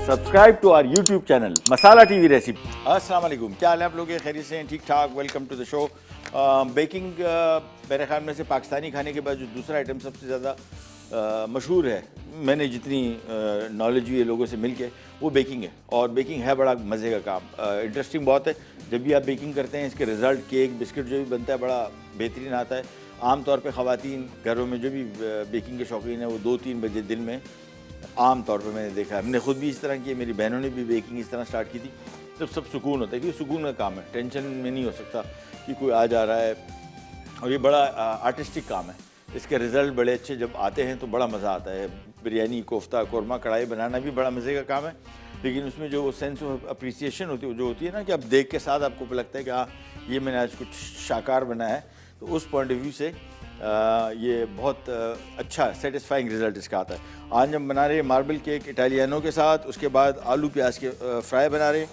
Subscribe to our YouTube channel Masala TV recipe. अस्सलाम वालेकुम, क्या हाल है आप लोग? खैरियत से हैं? ठीक ठाक। Welcome to the show. Baking मेरे ख्याल में से पाकिस्तानी खाने के बाद जो दूसरा आइटम सबसे ज़्यादा मशहूर है, मैंने जितनी नॉलेज हुई है लोगों से मिलके, वो बेकिंग है। और बेकिंग है बड़ा मज़े का काम, इंटरेस्टिंग बहुत है। जब भी आप बेकिंग करते हैं इसके रिज़ल्ट, केक बिस्किट जो भी बनता है बड़ा बेहतरीन आता है। आम तौर पे ख़वातीन घरों में जो भी बेकिंग के शौकीन है वो 2-3 बजे दिन में आम तौर पे मैंने देखा है। हमने खुद भी इस तरह की, मेरी बहनों ने भी बेकिंग इस तरह स्टार्ट की थी जब सब सुकून होता है, क्योंकि सुकून का काम है, टेंशन में नहीं हो सकता कि कोई आ जा रहा है। और ये बड़ा आर्टिस्टिक काम है। इसके रिज़ल्ट बड़े अच्छे जब आते हैं तो बड़ा मज़ा आता है। बिरयानी, कोफ्ता, कौरमा, कढ़ाई बनाना भी बड़ा मज़े का काम है, लेकिन उसमें जो सेंस ऑफ अप्रिसिएशन होती है, जो होती है ना कि आप देख के साथ आपको लगता है कि हाँ ये मैंने आज कुछ शाकार बनाया है, तो उस पॉइंट ऑफ व्यू से ये बहुत अच्छा सेटिस्फाइंग रिज़ल्ट इसका आता है। आज हम बना रहे हैं मार्बल केक इटालियनों के साथ, उसके बाद आलू प्याज के फ्राई बना रहे हैं,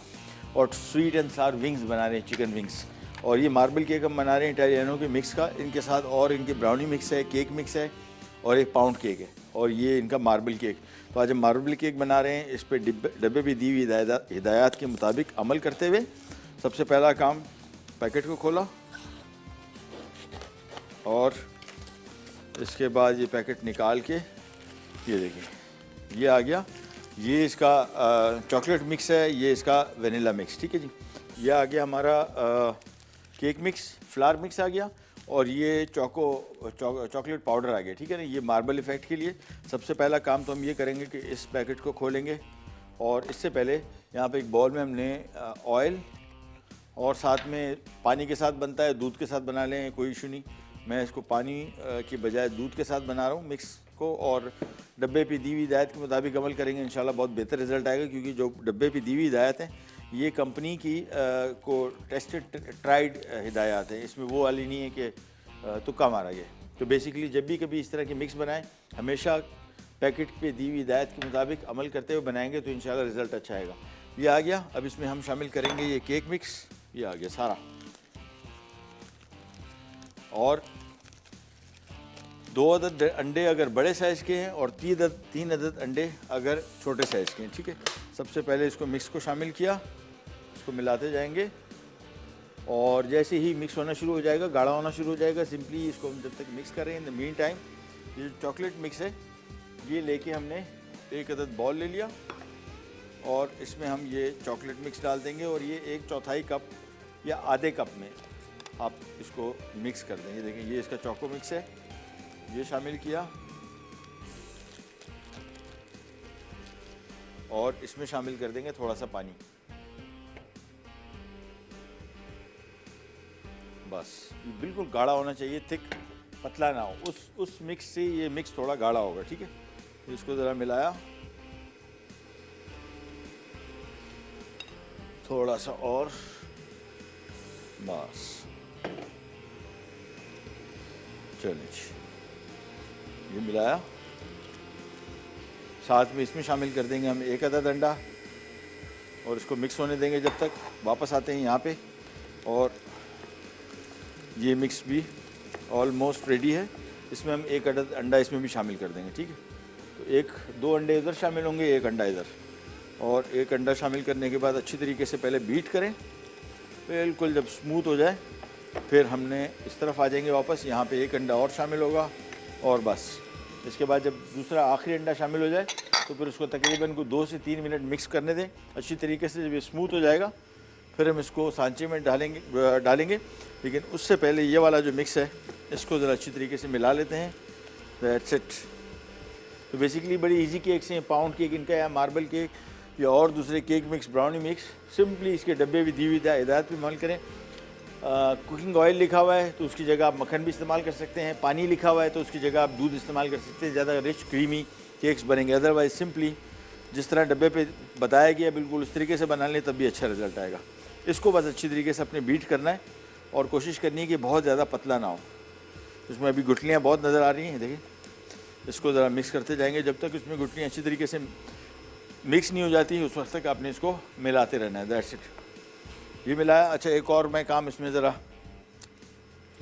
और स्वीट एंड सार विंग्स बना रहे हैं, चिकन विंग्स। और ये मार्बल केक हम बना रहे हैं इटालियनों के मिक्स का, इनके साथ और इनके ब्राउनी मिक्स है, केक मिक्स है, और एक पाउंड केक है, और ये इनका मार्बल केक। तो आज हम मार्बल केक बना रहे हैं। इस पर डब्बे भी दी हुई हिदायत के मुताबिक अमल करते हुए सबसे पहला काम, पैकेट को खोला और इसके बाद ये पैकेट निकाल के, ये देखिए ये आ गया। ये इसका चॉकलेट मिक्स है, ये इसका वनीला मिक्स, ठीक है जी। ये आ गया हमारा केक मिक्स, फ्लावर मिक्स आ गया, और ये चॉकलेट पाउडर आ गया, ठीक है ना। ये मार्बल इफ़ेक्ट के लिए सबसे पहला काम तो हम ये करेंगे कि इस पैकेट को खोलेंगे, और इससे पहले यहाँ पे एक बाउल में हमने ऑयल, और साथ में पानी के साथ बनता है, दूध के साथ बना लें, कोई इशू नहीं। मैं इसको पानी के बजाय दूध के साथ बना रहा हूँ मिक्स को, और डब्बे पे दी हुई हिदायत के मुताबिक अमल करेंगे, इंशाल्लाह बहुत बेहतर रिज़ल्ट आएगा। क्योंकि जो डब्बे पे दी हुई हिदायत है ये कंपनी की को टेस्टेड ट्राइड हिदायत है, इसमें वो वाली नहीं है कि तुक्का मारा गया। तो बेसिकली जब भी कभी इस तरह की मिक्स बनाएं, हमेशा पैकेट पे दी हुई हिदायत के मुताबिक अमल करते हुए बनाएंगे तो इंशाल्लाह रिज़ल्ट अच्छा आएगा। ये आ गया। अब इसमें हम शामिल करेंगे ये केक मिक्स, ये आ गया सारा, और 2 अदद अंडे अगर बड़े साइज़ के हैं, और 3 अदद अंडे अगर छोटे साइज़ के हैं, ठीक है। सबसे पहले इसको मिक्स को शामिल किया, इसको मिलाते जाएंगे, और जैसे ही मिक्स होना शुरू हो जाएगा, गाढ़ा होना शुरू हो जाएगा, सिंपली इसको हम जब तक मिक्स करें, इन द मीन टाइम ये जो चॉकलेट मिक्स है ये लेके हमने 1 अदद बॉल ले लिया, और इसमें हम ये चॉकलेट मिक्स डाल देंगे, और ये 1/4 कप या आधे कप में आप इसको मिक्स कर देंगे। देखिए ये इसका चॉको मिक्स है, ये शामिल किया, और इसमें शामिल कर देंगे थोड़ा सा पानी, बस। बिल्कुल गाढ़ा होना चाहिए, थिक, पतला ना हो। उस मिक्स से ये मिक्स थोड़ा गाढ़ा होगा, ठीक है। इसको ज़रा मिलाया, थोड़ा सा और, बस। चलिए ये मिलाया, साथ में इसमें शामिल कर देंगे हम 1 अदद अंडा, और इसको मिक्स होने देंगे जब तक। वापस आते हैं यहाँ पे, और ये मिक्स भी ऑलमोस्ट रेडी है। इसमें हम 1 अदद अंडा इसमें भी शामिल कर देंगे, ठीक है। तो 2 अंडे इधर शामिल होंगे, 1 अंडा इधर, और 1 अंडा शामिल करने के बाद अच्छी तरीके से पहले बीट करें, बिल्कुल जब स्मूथ हो जाए फिर हमने इस तरफ आ जाएंगे वापस। यहाँ पे 1 अंडा और शामिल होगा, और बस। इसके बाद जब दूसरा आखिरी अंडा शामिल हो जाए तो फिर उसको तकरीबन 2 से 3 मिनट मिक्स करने दें अच्छी तरीके से। जब ये स्मूथ हो जाएगा फिर हम इसको सांचे में डालेंगे। लेकिन उससे पहले ये वाला जो मिक्स है इसको ज़रा अच्छी तरीके से मिला लेते हैं। That's it. तो बेसिकली बड़ी इजी केक्स हैं, पाउंड केक इनका, या मार्बल केक, या और दूसरे cake mix, brownie mix. Simply इसके डब्बे भी दी हुई हिदायत पर अमल करें। कुकिंग ऑयल लिखा हुआ है तो उसकी जगह आप मक्खन भी इस्तेमाल कर सकते हैं। पानी लिखा हुआ है तो उसकी जगह आप दूध इस्तेमाल कर सकते हैं, ज़्यादा रिच क्रीमी केक्स बनेंगे। अदरवाइज सिंपली जिस तरह डब्बे पे बताया गया बिल्कुल उस तरीके से बना लें, तब भी अच्छा रिजल्ट आएगा। इसको बस अच्छी तरीके से अपने बीट करना है, और कोशिश करनी है कि बहुत ज़्यादा पतला ना हो। इसमें अभी गुठलियाँ बहुत नज़र आ रही हैं, देखिए। इसको ज़रा मिक्स करते जाएंगे जब तक इसमें गुठलियाँ अच्छी तरीके से मिक्स नहीं हो जाती, उस वक्त तक आपने इसको मिलाते रहना है। That's it. ये मिलाया। अच्छा, एक और मैं काम इसमें ज़रा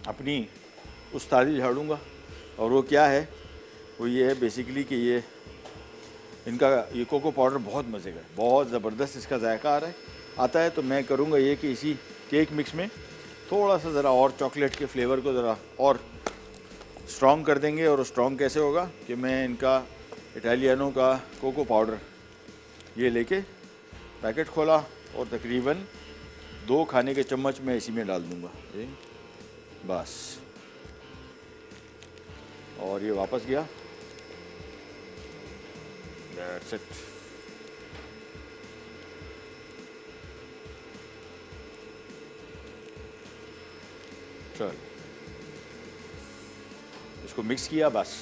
अपनी उस्तादी झाड़ूंगा, और वो क्या है, वो ये है बेसिकली कि ये इनका ये कोको पाउडर बहुत मज़े का है, बहुत ज़बरदस्त इसका जायका आता है। तो मैं करूँगा ये कि इसी केक मिक्स में थोड़ा सा ज़रा और चॉकलेट के फ्लेवर को ज़रा और स्ट्रॉन्ग कर देंगे। और स्ट्रॉन्ग कैसे होगा कि मैं इनका इटालियनों का कोको पाउडर ये लेके पैकेट खोला और तकरीबन 2 खाने के चम्मच मैं इसी में डाल दूँगा, बस। और ये वापस गया, दैट्स इट। चल इसको मिक्स किया, बस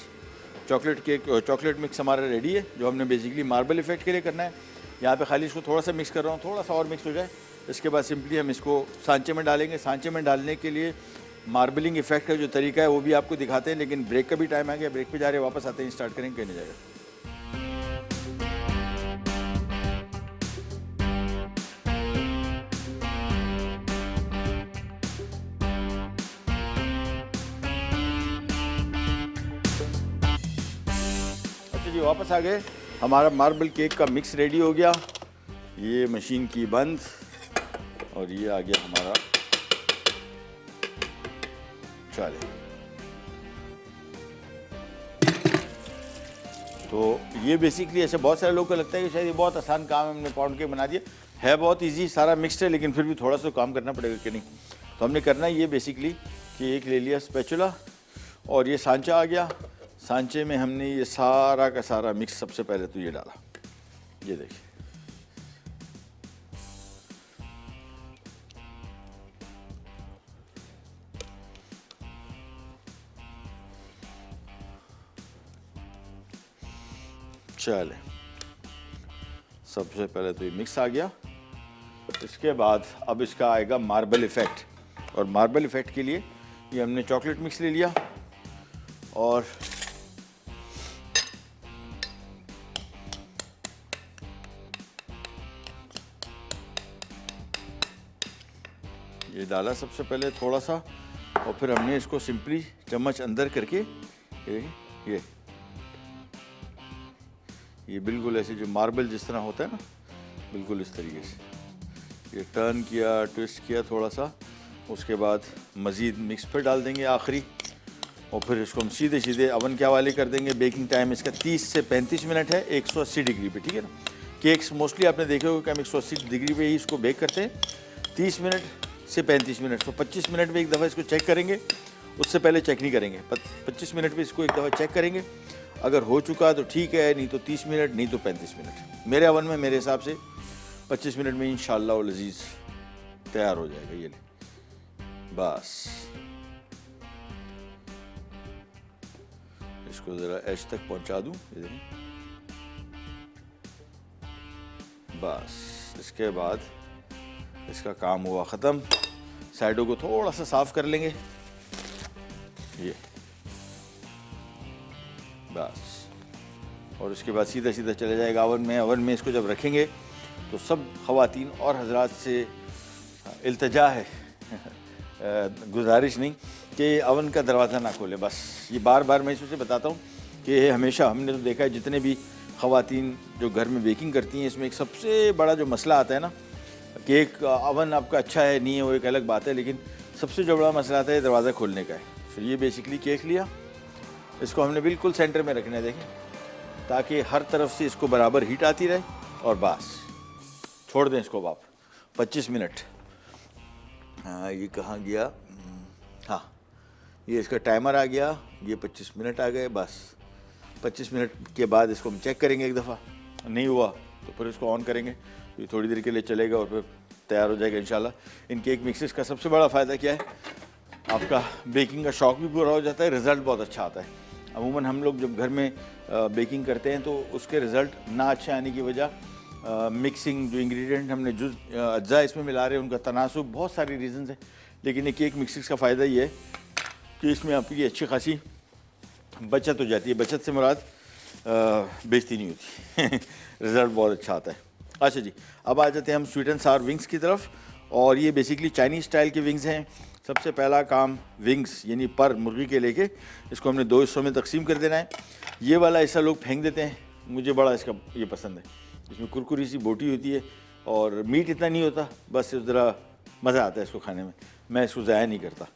चॉकलेट मिक्स हमारा रेडी है, जो हमने बेसिकली मार्बल इफेक्ट के लिए करना है। यहाँ पे खाली इसको थोड़ा सा मिक्स कर रहा हूँ, थोड़ा सा और मिक्स हो जाए। इसके बाद सिंपली हम इसको सांचे में डालेंगे। सांचे में डालने के लिए मार्बलिंग इफेक्ट का जो तरीका है वो भी आपको दिखाते हैं, लेकिन ब्रेक का भी टाइम आ गया। ब्रेक पे जा रहे हैं, वापस आते हैं, स्टार्ट करेंगे, कहने जाएगा। अच्छा जी, वापस आ गए। हमारा मार्बल केक का मिक्स रेडी हो गया। ये मशीन की बंद और ये आ गया हमारा। चले, तो ये बेसिकली ऐसे बहुत सारे लोगों को लगता है कि शायद ये बहुत आसान काम है, हमने पाउंड केक बना दिया। है बहुत इजी, सारा मिक्स्ड है, लेकिन फिर भी थोड़ा सा काम करना पड़ेगा कि नहीं। तो हमने करना ये बेसिकली कि एक ले लिया स्पैचुला और ये सांचा आ गया। सांचे में हमने ये सारा का सारा मिक्स सबसे पहले तो ये डाला, ये देखिए। चले, सबसे पहले तो ये मिक्स आ गया। इसके बाद अब इसका आएगा मार्बल इफेक्ट, और मार्बल इफेक्ट के लिए ये हमने चॉकलेट मिक्स ले लिया और ये डाला सबसे पहले थोड़ा सा, और फिर हमने इसको सिंपली चम्मच अंदर करके ये बिल्कुल ऐसे जो मार्बल जिस तरह होता है ना, बिल्कुल इस तरीके से ये टर्न किया, ट्विस्ट किया थोड़ा सा। उसके बाद मज़ीद मिक्स पर डाल देंगे आखिरी, और फिर इसको हम सीधे सीधे अवन के हवाले कर देंगे। बेकिंग टाइम इसका 30 से 35 मिनट है, 180 डिग्री पे, ठीक है ना। केक्स मोस्टली आपने देखे होगा कि हम 180 डिग्री पे ही इसको बेक करते हैं, 30 मिनट से 35 मिनट। तो 25 मिनट में एक दफ़ा इसको चेक करेंगे, उससे पहले चेक नहीं करेंगे। 25 मिनट में इसको एक दफ़ा चेक करेंगे, अगर हो चुका तो ठीक है, नहीं तो 30 मिनट, नहीं तो 35 मिनट। मेरे अवन में मेरे हिसाब से 25 मिनट में इंशाल्लाह वो लजीज तैयार हो जाएगा। ये ले, बस इसको ज़रा एज तक पहुंचा दूं, बस। इसके बाद इसका काम हुआ ख़त्म। साइडों को थोड़ा सा साफ कर लेंगे, ये बस। और उसके बाद सीधा सीधा चले जाएगा अवन में। अवन में इसको जब रखेंगे तो सब ख़वातीन और हजरात से इल्तिजा है, गुजारिश नहीं, कि अवन का दरवाज़ा ना खोले। बस ये बार बार मैं इसे बताता हूँ कि हमेशा हमने तो देखा है, जितने भी ख़वातीन जो घर में बेकिंग करती हैं, इसमें एक सबसे बड़ा जो मसला आता है ना, कि एक अवन आपका अच्छा है नहीं है वो एक अलग बात है, लेकिन सबसे जो बड़ा मसला आता है दरवाज़ा खोलने का है। फिर ये बेसिकली केक लिया, इसको हमने बिल्कुल सेंटर में रखना है, देखें, ताकि हर तरफ से इसको बराबर हीट आती रहे। और बस छोड़ दें इसको आप 25 मिनट। हाँ, ये कहाँ गया, हाँ, ये इसका टाइमर आ गया, ये 25 मिनट आ गए। बस 25 मिनट के बाद इसको हम चेक करेंगे एक दफ़ा, नहीं हुआ तो फिर इसको ऑन करेंगे, ये थोड़ी देर के लिए चलेगा और फिर तैयार हो जाएगा इंशाल्लाह। इन केक मिक्सेस का सबसे बड़ा फ़ायदा क्या है, आपका बेकिंग का शौक़ भी पूरा हो जाता है, रिज़ल्ट बहुत अच्छा आता है। अमूमन हम लोग जब घर में बेकिंग करते हैं तो उसके रिज़ल्ट ना अच्छे आने की वजह मिक्सिंग, जो इंग्रेडिएंट हमने जो अज्जा इसमें मिला रहे हैं उनका तनासुब, बहुत सारी रीज़न्स हैं। लेकिन ये केक मिक्सेस का फ़ायदा ये है कि इसमें आपकी अच्छी खासी बचत हो जाती है। बचत से मुराद बेइज्जती नहीं होती रिज़ल्ट बहुत अच्छा आता है। अच्छा जी, अब आ जाते हैं हम स्वीट एंड सावर विंग्स की तरफ, और ये बेसिकली चाइनीज़ स्टाइल के विंग्स हैं। सबसे पहला काम विंग्स यानी पर मुर्गी के लेके इसको हमने 2 हिस्सों में तकसीम कर देना है। ये वाला हिस्सा लोग फेंक देते हैं, मुझे बड़ा इसका ये पसंद है। इसमें कुरकुरी सी बोटी होती है और मीट इतना नहीं होता, बस ज़रा मज़ा आता है इसको खाने में। मैं इसको ज़ाया नहीं करता।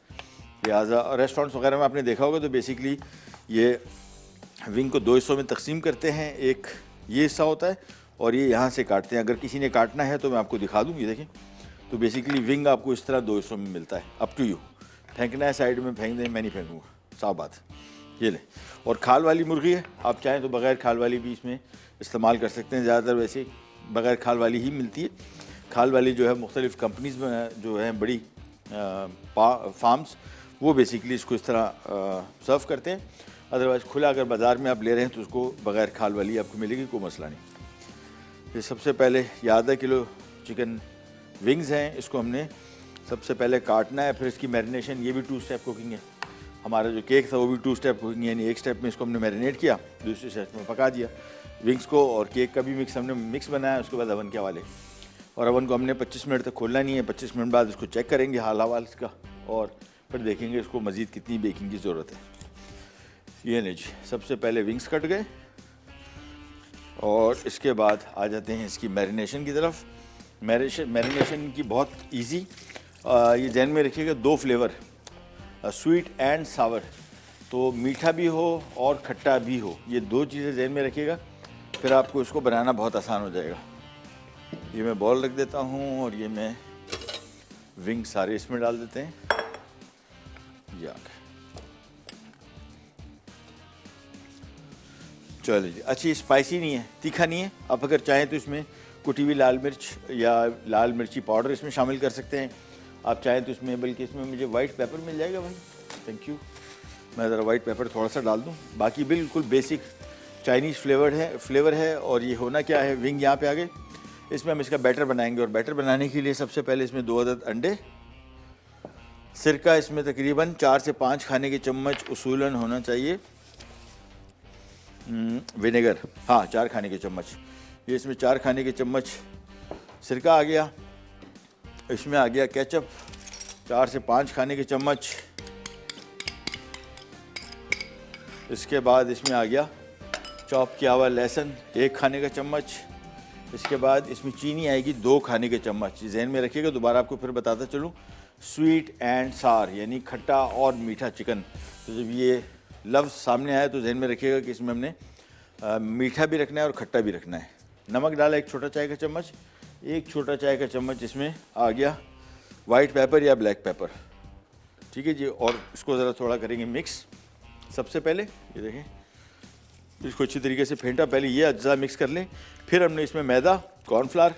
लिहाजा रेस्टोरेंट्स वगैरह में आपने देखा होगा तो बेसिकली ये विंग को 2 हिस्सों में तकसीम करते हैं। एक ये हिस्सा होता है और ये यहाँ से काटते हैं। अगर किसी ने काटना है तो मैं आपको दिखा दूँ, ये देखें। तो बेसिकली विंग आपको इस तरह 2 हिस्सों में मिलता है। अप टू यू, फेंकना है साइड में फेंक दें, मैं नहीं फेंकूँगा, साफ बात। ये ले, और खाल वाली मुर्गी है, आप चाहें तो बग़ैर खाल वाली भी इसमें इस्तेमाल कर सकते हैं। ज़्यादातर वैसे बग़ैर खाल वाली ही मिलती है। खाल वाली जो है मुख्तलिफ़ कंपनीज़ में जो है बड़ी फार्म्स, वो बेसिकली इसको इस तरह सर्व करते हैं। अदरवाइज़ खुला अगर बाज़ार में आप ले रहे हैं तो उसको बग़ैर खाल वाली आपको मिलेगी, कोई मसला नहीं। ये सबसे पहले ये आधा किलो चिकन विंग्स हैं, इसको हमने सबसे पहले काटना है, फिर इसकी मैरिनेशन, ये भी 2 स्टेप कुकिंग है। हमारा जो केक था वो भी 2 स्टेप कुकिंग है, यानी एक स्टेप में इसको हमने मैरिनेट किया, दूसरे स्टेप में पका दिया विंग्स को, और केक का भी हमने मिक्स बनाया। उसके बाद अवन के हवाले, और अवन को हमने 25 मिनट तक खोलना नहीं है। 25 मिनट बाद इसको चेक करेंगे हाल हवाल इसका, और फिर देखेंगे इसको मज़ीद कितनी बेकिंग की ज़रूरत है। ये नहीं जी, सबसे पहले विंग्स कट गए और इसके बाद आ जाते हैं इसकी मैरिनेशन की तरफ। मैरिनेशन की बहुत इजी, ये जहन में रखिएगा 2 फ्लेवर, स्वीट एंड सावर, तो मीठा भी हो और खट्टा भी हो, ये 2 चीज़ें जहन में रखिएगा, फिर आपको इसको बनाना बहुत आसान हो जाएगा। ये मैं बॉल रख देता हूँ और ये मैं विंग सारे इसमें डाल देते हैं। चलिए जी, अच्छी स्पाइसी नहीं है, तीखा नहीं है। आप अगर चाहें तो इसमें कुटी हुई लाल मिर्च या लाल मिर्ची पाउडर इसमें शामिल कर सकते हैं। आप चाहें तो इसमें, बल्कि इसमें मुझे वाइट पेपर मिल जाएगा भाई, थैंक यू। मैं ज़रा वाइट पेपर थोड़ा सा डाल दूं। बाकी बिल्कुल बेसिक चाइनीज़ फ्लेवर है। और ये होना क्या है, विंग यहाँ पे आ गए, इसमें हम इसका बैटर बनाएंगे। और बैटर बनाने के लिए सबसे पहले इसमें 2 अदद अंडे, सिरका इसमें तकरीबन 4 से 5 खाने के चम्मच उसूलन होना चाहिए, विनेगर, हाँ 4 खाने के चम्मच, ये इसमें 4 खाने के चम्मच सिरका आ गया। इसमें आ गया केचप 4 से 5 खाने के चम्मच। इसके बाद इसमें आ गया चॉप किया हुआ लहसुन 1 खाने का चम्मच। इसके बाद इसमें चीनी आएगी 2 खाने के चम्मच। जहन में रखिएगा, दोबारा आपको फिर बताता चलूँ, स्वीट एंड सार यानी खट्टा और मीठा चिकन। तो जब ये लफ्ज़ सामने आया तो जहन में रखिएगा कि इसमें हमने मीठा भी रखना है और खट्टा भी रखना है। नमक डाला 1 छोटा चाय का चम्मच, 1 छोटा चाय का चम्मच इसमें आ गया वाइट पेपर या ब्लैक पेपर, ठीक है जी। और इसको ज़रा थोड़ा करेंगे मिक्स। सबसे पहले ये देखें, इसको अच्छी तरीके से फेंटा, पहले ये अज्जा मिक्स कर लें, फिर हमने इसमें मैदा, कॉर्नफ्लावर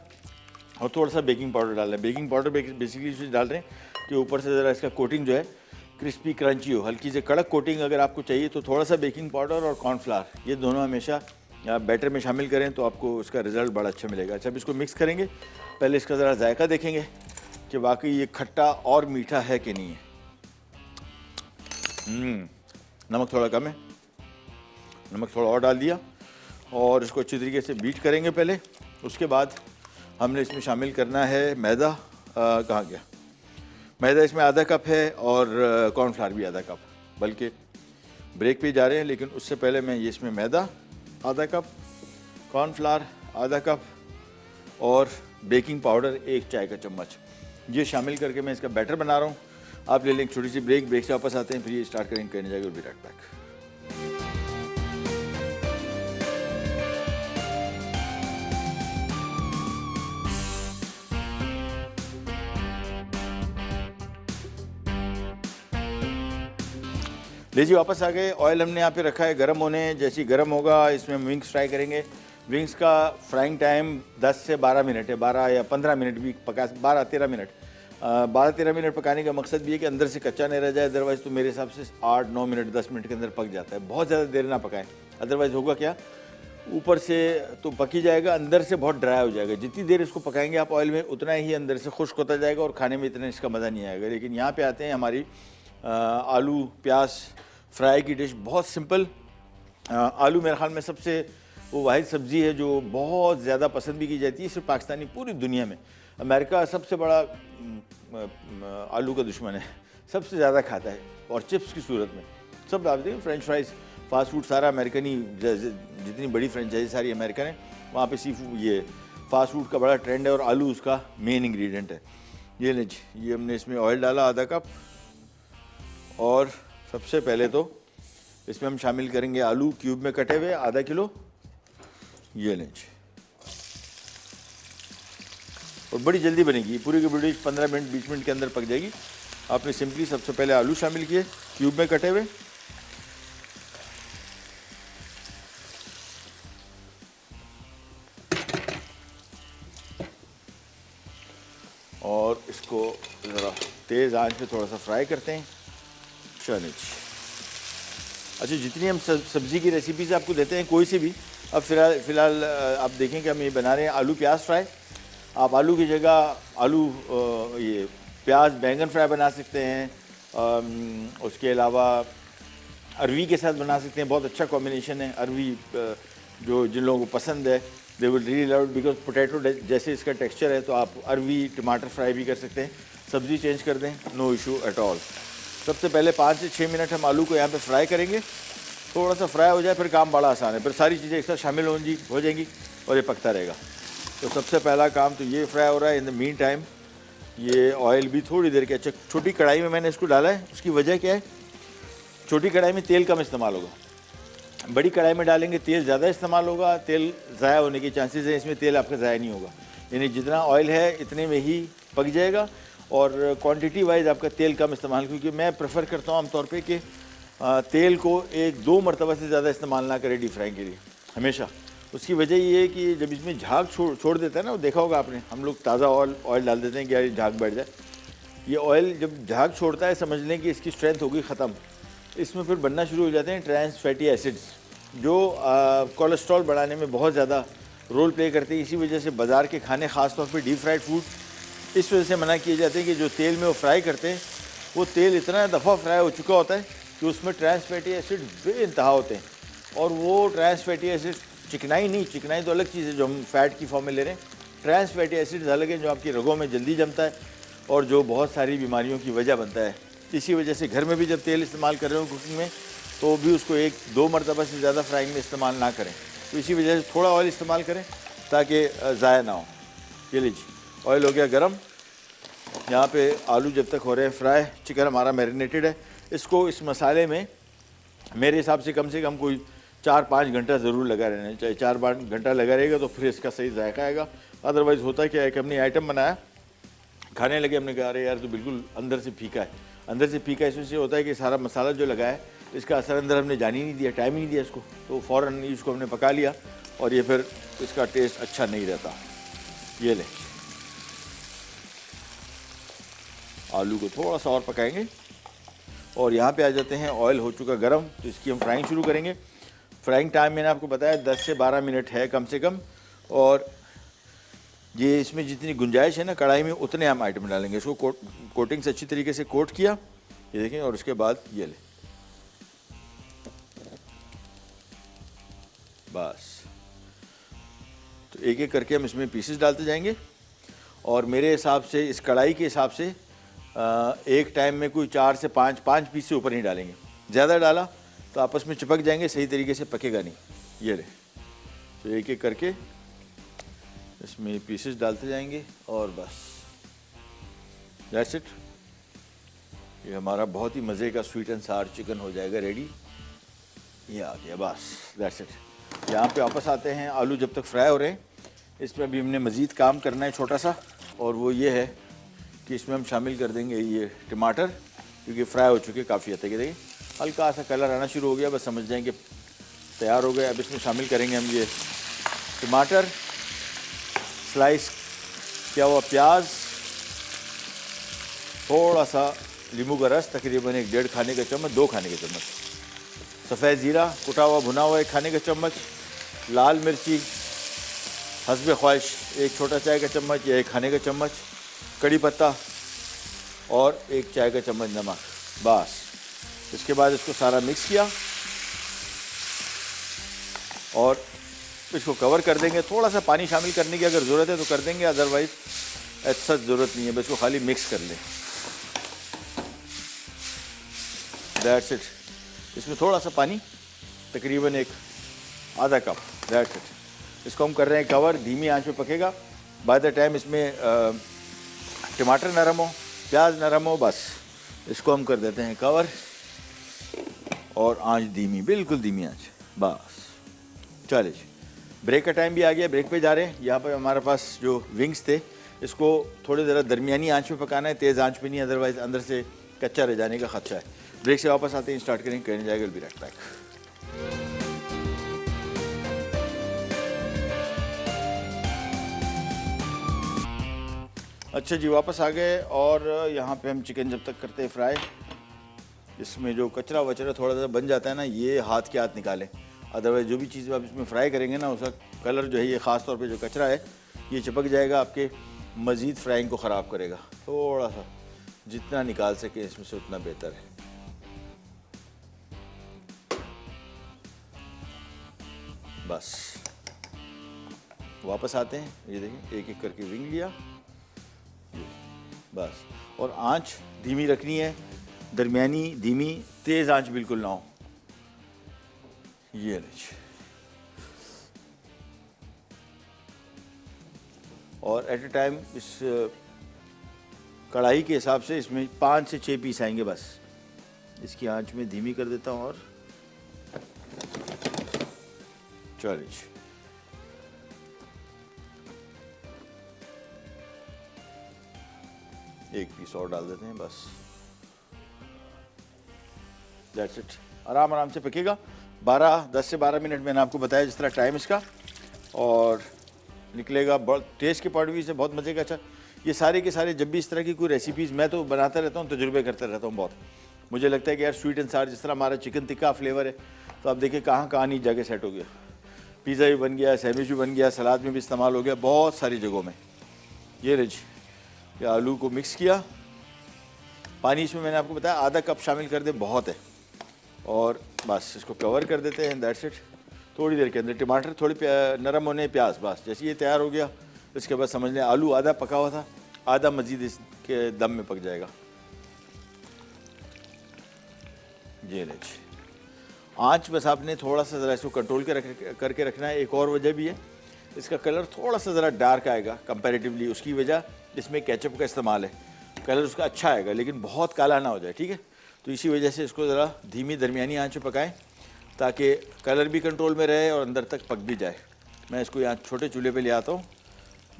और थोड़ा सा बेकिंग पाउडर डालना है। बेकिंग पाउडर बेसिकली इसमें डाल रहे हैं कि ऊपर से ज़रा इसका कोटिंग जो है क्रिस्पी क्रंची हो, हल्की से कड़क कोटिंग अगर आपको चाहिए तो थोड़ा सा बेकिंग पाउडर और कॉर्नफ्लावर, ये दोनों हमेशा बैटर में शामिल करें तो आपको उसका रिज़ल्ट बड़ा अच्छा मिलेगा। अच्छा, अब इसको मिक्स करेंगे, पहले इसका ज़रा जायका देखेंगे कि वाकई ये खट्टा और मीठा है कि नहीं है। नमक थोड़ा कम है, नमक थोड़ा और डाल दिया, और इसको अच्छी तरीके से बीट करेंगे पहले। उसके बाद हमने इसमें शामिल करना है मैदा, कहाँ गया मैदा, इसमें आधा कप है, और कॉर्नफ्लावर भी आधा कप, बल्कि ब्रेक पे जा रहे हैं, लेकिन उससे पहले मैं ये इसमें मैदा आधा कप, कॉर्नफ्लावर आधा कप और बेकिंग पाउडर 1 चाय का चम्मच, ये शामिल करके मैं इसका बैटर बना रहा हूँ। आप ले लें एक छोटी सी ब्रेक से वापस आते हैं, फिर ये स्टार्ट करेंगे, करने जाएगा बी राइट बैक। लीजिए वापस आ गए। ऑयल हमने यहाँ पे रखा है गर्म होने, जैसे ही गर्म होगा इसमें विंग्स फ्राई करेंगे। विंग्स का फ्राइंग टाइम 10 से 12 मिनट है, 12 या 15 मिनट भी पका, 12-13 मिनट। 12-13 मिनट पकाने का मकसद भी है कि अंदर से कच्चा नहीं रह जाए, अदरवाइज़ तो मेरे हिसाब से 8-9 मिनट 10 मिनट के अंदर पक जाता है। बहुत ज़्यादा देर ना पकाएं, अदरवाइज़ होगा क्या, ऊपर से तो पक ही जाएगा, अंदर से बहुत ड्राई हो जाएगा। जितनी देर इसको पकाएंगे आप ऑयल में, उतना ही अंदर से खुश्क होता जाएगा और खाने में इतना इसका मज़ा नहीं आएगा। लेकिन यहाँ पे आते हैं हमारी आलू प्याज फ्राई की डिश, बहुत सिंपल। आलू मेरे ख्याल में सबसे वो वाहिद सब्ज़ी है जो बहुत ज़्यादा पसंद भी की जाती है, सिर्फ पाकिस्तानी, पूरी दुनिया में। अमेरिका सबसे बड़ा आलू का दुश्मन है, सबसे ज़्यादा खाता है, और चिप्स की सूरत में। सब आप देखें, फ्रेंच फ्राइज़ फास्ट फूड सारा अमेरिकन ही, जितनी बड़ी फ्रेंचाइजी सारी अमेरिकन है, वहाँ पे सी फूड ये फास्ट फूड का बड़ा ट्रेंड है और आलू उसका मेन इंग्रेडिएंट है। ये लीजिए, ये हमने इसमें ऑयल डाला आधा कप, और सबसे पहले तो इसमें हम शामिल करेंगे आलू क्यूब में कटे हुए आधा किलो। ये लीजिए, और बड़ी जल्दी बनेगी पूरी की पूरी, 15 मिनट 20 मिनट के अंदर पक जाएगी। आपने सिंपली सबसे पहले आलू शामिल किए क्यूब में कटे हुए, और इसको ज़रा तेज़ आंच पे थोड़ा सा फ्राई करते हैं। चलिए, अच्छा, जितनी हम सब्ज़ी की रेसिपीज़ आपको देते हैं कोई सी भी, अब फ़िलहाल आप देखें कि हम ये बना रहे हैं आलू प्याज फ्राई। आप आलू की जगह आलू ये प्याज बैंगन फ्राई बना सकते हैं, उसके अलावा अरवी के साथ बना सकते हैं, बहुत अच्छा कॉम्बिनेशन है। अरवी जो जिन लोगों को पसंद है, they will really love it, because potato जैसे इसका टेक्सचर है, तो आप अरवी टमाटर फ्राई भी कर सकते हैं। सब्ज़ी चेंज कर दें, नो इशू एट ऑल। सबसे पहले 5 से 6 मिनट हम आलू को यहाँ पे फ्राई करेंगे। थोड़ा सा फ्राई हो जाए फिर काम बड़ा आसान है, फिर सारी चीज़ें एक साथ शामिल हो जाएंगी और ये पकता रहेगा। तो सबसे पहला काम तो ये फ्राई हो रहा है। इन द मीन टाइम ये ऑयल भी थोड़ी देर के, अच्छा, छोटी कढ़ाई में मैंने इसको डाला है। उसकी वजह क्या है, छोटी कढ़ाई में तेल कम इस्तेमाल होगा, बड़ी कढ़ाई में डालेंगे तेल ज़्यादा इस्तेमाल होगा, तेल ज़ाया होने की चांसेस है। इसमें तेल आपका ज़ाया नहीं होगा, यानी जितना ऑयल है इतने में ही पक जाएगा, और क्वांटिटी वाइज आपका तेल कम इस्तेमाल, क्योंकि मैं प्रेफर करता हूँ आमतौर पे कि तेल को 1-2 मरतबा से ज़्यादा इस्तेमाल ना करें डीप फ्राइंग के लिए हमेशा। उसकी वजह ये है कि जब इसमें झाग छोड़ देता है ना, वो देखा होगा आपने, हम लोग ताज़ा ऑयल डाल देते हैं कि यार झाग बैठ जाए। ये ऑयल जब झाग छोड़ता है, समझ लें कि इसकी स्ट्रेंथ होगी ख़त्म। इसमें फिर बनना शुरू हो जाते हैं ट्रांस फैटी एसिड्स, जो कोलेस्ट्रॉल बढ़ाने में बहुत ज़्यादा रोल प्ले करते हैं। इसी वजह से बाज़ार के खाने, ख़ास तौर पे डीप फ्राइड फूड, इस वजह से मना किए जाते हैं कि जो तेल में वो फ्राई करते हैं, वो तेल इतना दफ़ा फ्राई हो चुका होता है कि उसमें ट्रांस फैटी एसिड बेइंतहा होते हैं। और वो ट्रांस फैटी एसिड, चिकनाई नहीं, चिकनाई तो अलग चीज़ है जो हम फैट की फॉर्म में ले रहे हैं, ट्रांस फैटी एसिड अलग है जो आपकी रगों में जल्दी जमता है और जो बहुत सारी बीमारियों की वजह बनता है। इसी वजह से घर में भी जब तेल इस्तेमाल कर रहे हो कुकिंग में, तो भी उसको 1-2 मरतबा से ज़्यादा फ्राइंग में इस्तेमाल ना करें। तो इसी वजह से थोड़ा ऑयल इस्तेमाल करें ताकि ज़ाया ना हो। ये लीजिए, ऑयल हो गया गरम। यहाँ पे आलू जब तक हो रहे हैं फ्राई, चिकन हमारा मैरिनेटेड है। इसको इस मसाले में मेरे हिसाब से कम कोई 4-5 घंटा ज़रूर लगा रहना चाहिए। 4-5 घंटा लगा रहेगा तो फिर इसका सही जायका आएगा। अदरवाइज़ होता क्या है कि हमने आइटम बनाया, खाने लगे, हमने कहा अरे यार तो बिल्कुल अंदर से फीका है। अंदर से फीका इसमें होता है कि सारा मसाला जो लगा है इसका असर अंदर हमने जाने ही नहीं दिया, टाइम ही नहीं दिया इसको, तो फ़ौरन इसको हमने पका लिया और ये फिर इसका टेस्ट अच्छा नहीं रहता। ये ले, आलू को थोड़ा सा और पकाएंगे और यहाँ पे आ जाते हैं। ऑयल हो चुका गरम, तो इसकी हम फ्राइंग शुरू करेंगे। फ्राइंग टाइम मैंने आपको बताया 10 से 12 मिनट है कम से कम, और ये इसमें जितनी गुंजाइश है ना कढ़ाई में, उतने हम आइटम डालेंगे। इसको कोटिंग से अच्छी तरीके से कोट किया, ये देखें, और उसके बाद ये ले, बस। तो एक एक करके हम इसमें पीसेस डालते जाएंगे, और मेरे हिसाब से, इस कढ़ाई के हिसाब से, एक टाइम में कोई 4 से 5 पीस से ऊपर नहीं डालेंगे। ज़्यादा डाला तो आपस में चिपक जाएंगे, सही तरीके से पकेगा नहीं। ये ले, तो एक एक करके इसमें पीसेस डालते जाएंगे और बस, दैट्स इट। ये हमारा बहुत ही मज़े का स्वीट एंड सार चिकन हो जाएगा रेडी। ये आ गया, बस, दैट्स इट। यहाँ पे वापस आते हैं। आलू जब तक फ्राई हो रहे हैं, इसमें भी हमने मज़ीद काम करना है छोटा सा, और वो ये है कि इसमें हम शामिल कर देंगे ये टमाटर, क्योंकि फ्राई हो चुके काफ़ी हद तक। देखिए हल्का सा कलर आना शुरू हो गया, बस समझ जाएंगे तैयार हो गए। अब इसमें शामिल करेंगे हम ये टमाटर, स्लाइस किया हुआ प्याज, थोड़ा सा नींबू का रस, तकरीबन 1-1.5 खाने का चम्मच, 2 खाने के चम्मच, सफ़ेद ज़ीरा कुटा हुआ भुना हुआ 1 खाने का चम्मच, लाल मिर्ची हस्बे ख्वाहिश 1 छोटा चाय का चम्मच या 1 खाने का चम्मच, कड़ी पत्ता और 1 चाय का चम्मच नमक, बस। इसके बाद इसको सारा मिक्स किया और इसको कवर कर देंगे। थोड़ा सा पानी शामिल करने की अगर ज़रूरत है तो कर देंगे, अदरवाइज़ ऐसा ज़रूरत नहीं है, बस इसको खाली मिक्स कर लें। That's it. इसमें थोड़ा सा पानी तकरीबन एक आधा कप, दैट्स इट। इसको हम कर रहे हैं कवर, धीमी आंच पे पकेगा। बाय द टाइम इसमें टमाटर नरम हो, प्याज नरम हो, बस इसको हम कर देते हैं कवर और आंच धीमी, बिल्कुल धीमी आंच, बस। चलिए जी, ब्रेक का टाइम भी आ गया, ब्रेक पे जा रहे हैं। यहाँ पर हमारे पास जो विंग्स थे, इसको थोड़ी ज़रा दरमियानी आंच पे पकाना है, तेज़ आंच पे नहीं, अदरवाइज़ अंदर से कच्चा रह जाने का खदशा है। ब्रेक से वापस आते हैं, स्टार्ट करेंगे, करने जाएगा, विल बी राइट बैक। अच्छा जी, वापस आ गए और यहाँ पे हम चिकन जब तक करते हैं फ्राई, इसमें जो कचरा वचरा थोड़ा सा बन जाता है ना, ये हाथ के हाथ निकालें, अदरवाइज़ जो भी चीज़ आप इसमें फ्राई करेंगे ना, उसका कलर जो है, ये ख़ास तौर पे जो कचरा है, ये चिपक जाएगा, आपके मज़ीद फ्राइंग को ख़राब करेगा। थोड़ा सा जितना निकाल सके इसमें से उतना बेहतर है। बस वापस आते हैं, ये देखिए एक एक करके विंग लिया, बस। और आंच धीमी रखनी है, दरमियानी, धीमी, तेज़ आंच बिल्कुल ना हो। ये लीजिए, और एट ए टाइम इस कढ़ाई के हिसाब से इसमें 5 से 6 पीस आएंगे, बस। इसकी आंच में धीमी कर देता हूँ और चलिए, एक पीस और डाल देते हैं, बस। दैट्स इट, आराम आराम से पकेगा। 10 से 12 मिनट मैंने आपको बताया जिस तरह टाइम इसका, और निकलेगा बहुत टेस्ट के पॉइंट ऑफ व्यू से बहुत मज़े का। अच्छा, ये सारे के सारे जब भी इस तरह की कोई रेसिपीज़, मैं तो बनाता रहता हूँ, तजुर्बे करता रहता हूँ बहुत। मुझे लगता है कि यार स्वीट एंड सार, जिस तरह हमारा चिकन टिक्का फ्लेवर है, तो आप देखिए कहाँ कहाँ नहीं जाके सेट हो गया। पिज़्ज़ा भी बन गया, सैंडविच भी बन गया, सलाद में भी इस्तेमाल हो गया, बहुत सारी जगहों में। ये रही, ये आलू को मिक्स किया, पानी इसमें मैंने आपको बताया आधा कप शामिल कर दे, बहुत है। और बस इसको कवर कर देते हैं, दैट्स इट। थोड़ी देर के अंदर टमाटर थोड़ी नरम होने, प्याज, बस जैसे ये तैयार हो गया, इसके बाद समझ लें आलू आधा पका हुआ था, आधा मज़ीद इसके दम में पक जाएगा। ये लीजिए, आँच बस आपने थोड़ा सा ज़रा इसको कंट्रोल करके रखना है। एक और वजह भी है, इसका कलर थोड़ा सा ज़रा डार्क आएगा कंपैरेटिवली, उसकी वजह इसमें केचप का इस्तेमाल है, कलर उसका अच्छा आएगा, लेकिन बहुत काला ना हो जाए, ठीक है। तो इसी वजह से इसको ज़रा धीमी दरमियानी आंच पे पकाएं, ताकि कलर भी कंट्रोल में रहे और अंदर तक पक भी जाए। मैं इसको यहाँ छोटे चूल्हे पे ले आता हूँ,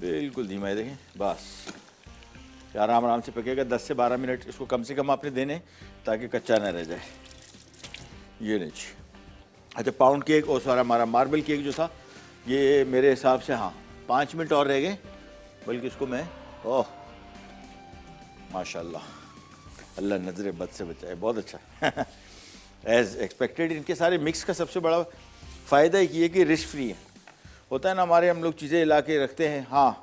बिल्कुल धीमा है, देखें, बस आराम आराम से पकेगा। 10 से 12 मिनट इसको कम से कम आपने देने, ताकि कच्चा ना रह जाए। ये नहीं, अच्छा, पाउंड केक और सारा हमारा मार्बल केक जो था, ये मेरे हिसाब से हाँ 5 मिनट और रह गए, बल्कि इसको मैं, ओह माशाल्लाह, अल्लाह नज़र बद से बचाए, बहुत अच्छा। As expected. इनके सारे मिक्स का सबसे बड़ा फ़ायदा एक ये कि रिस्क फ्री है। होता है ना, हमारे हम लोग चीज़ें ला के रखते हैं, हाँ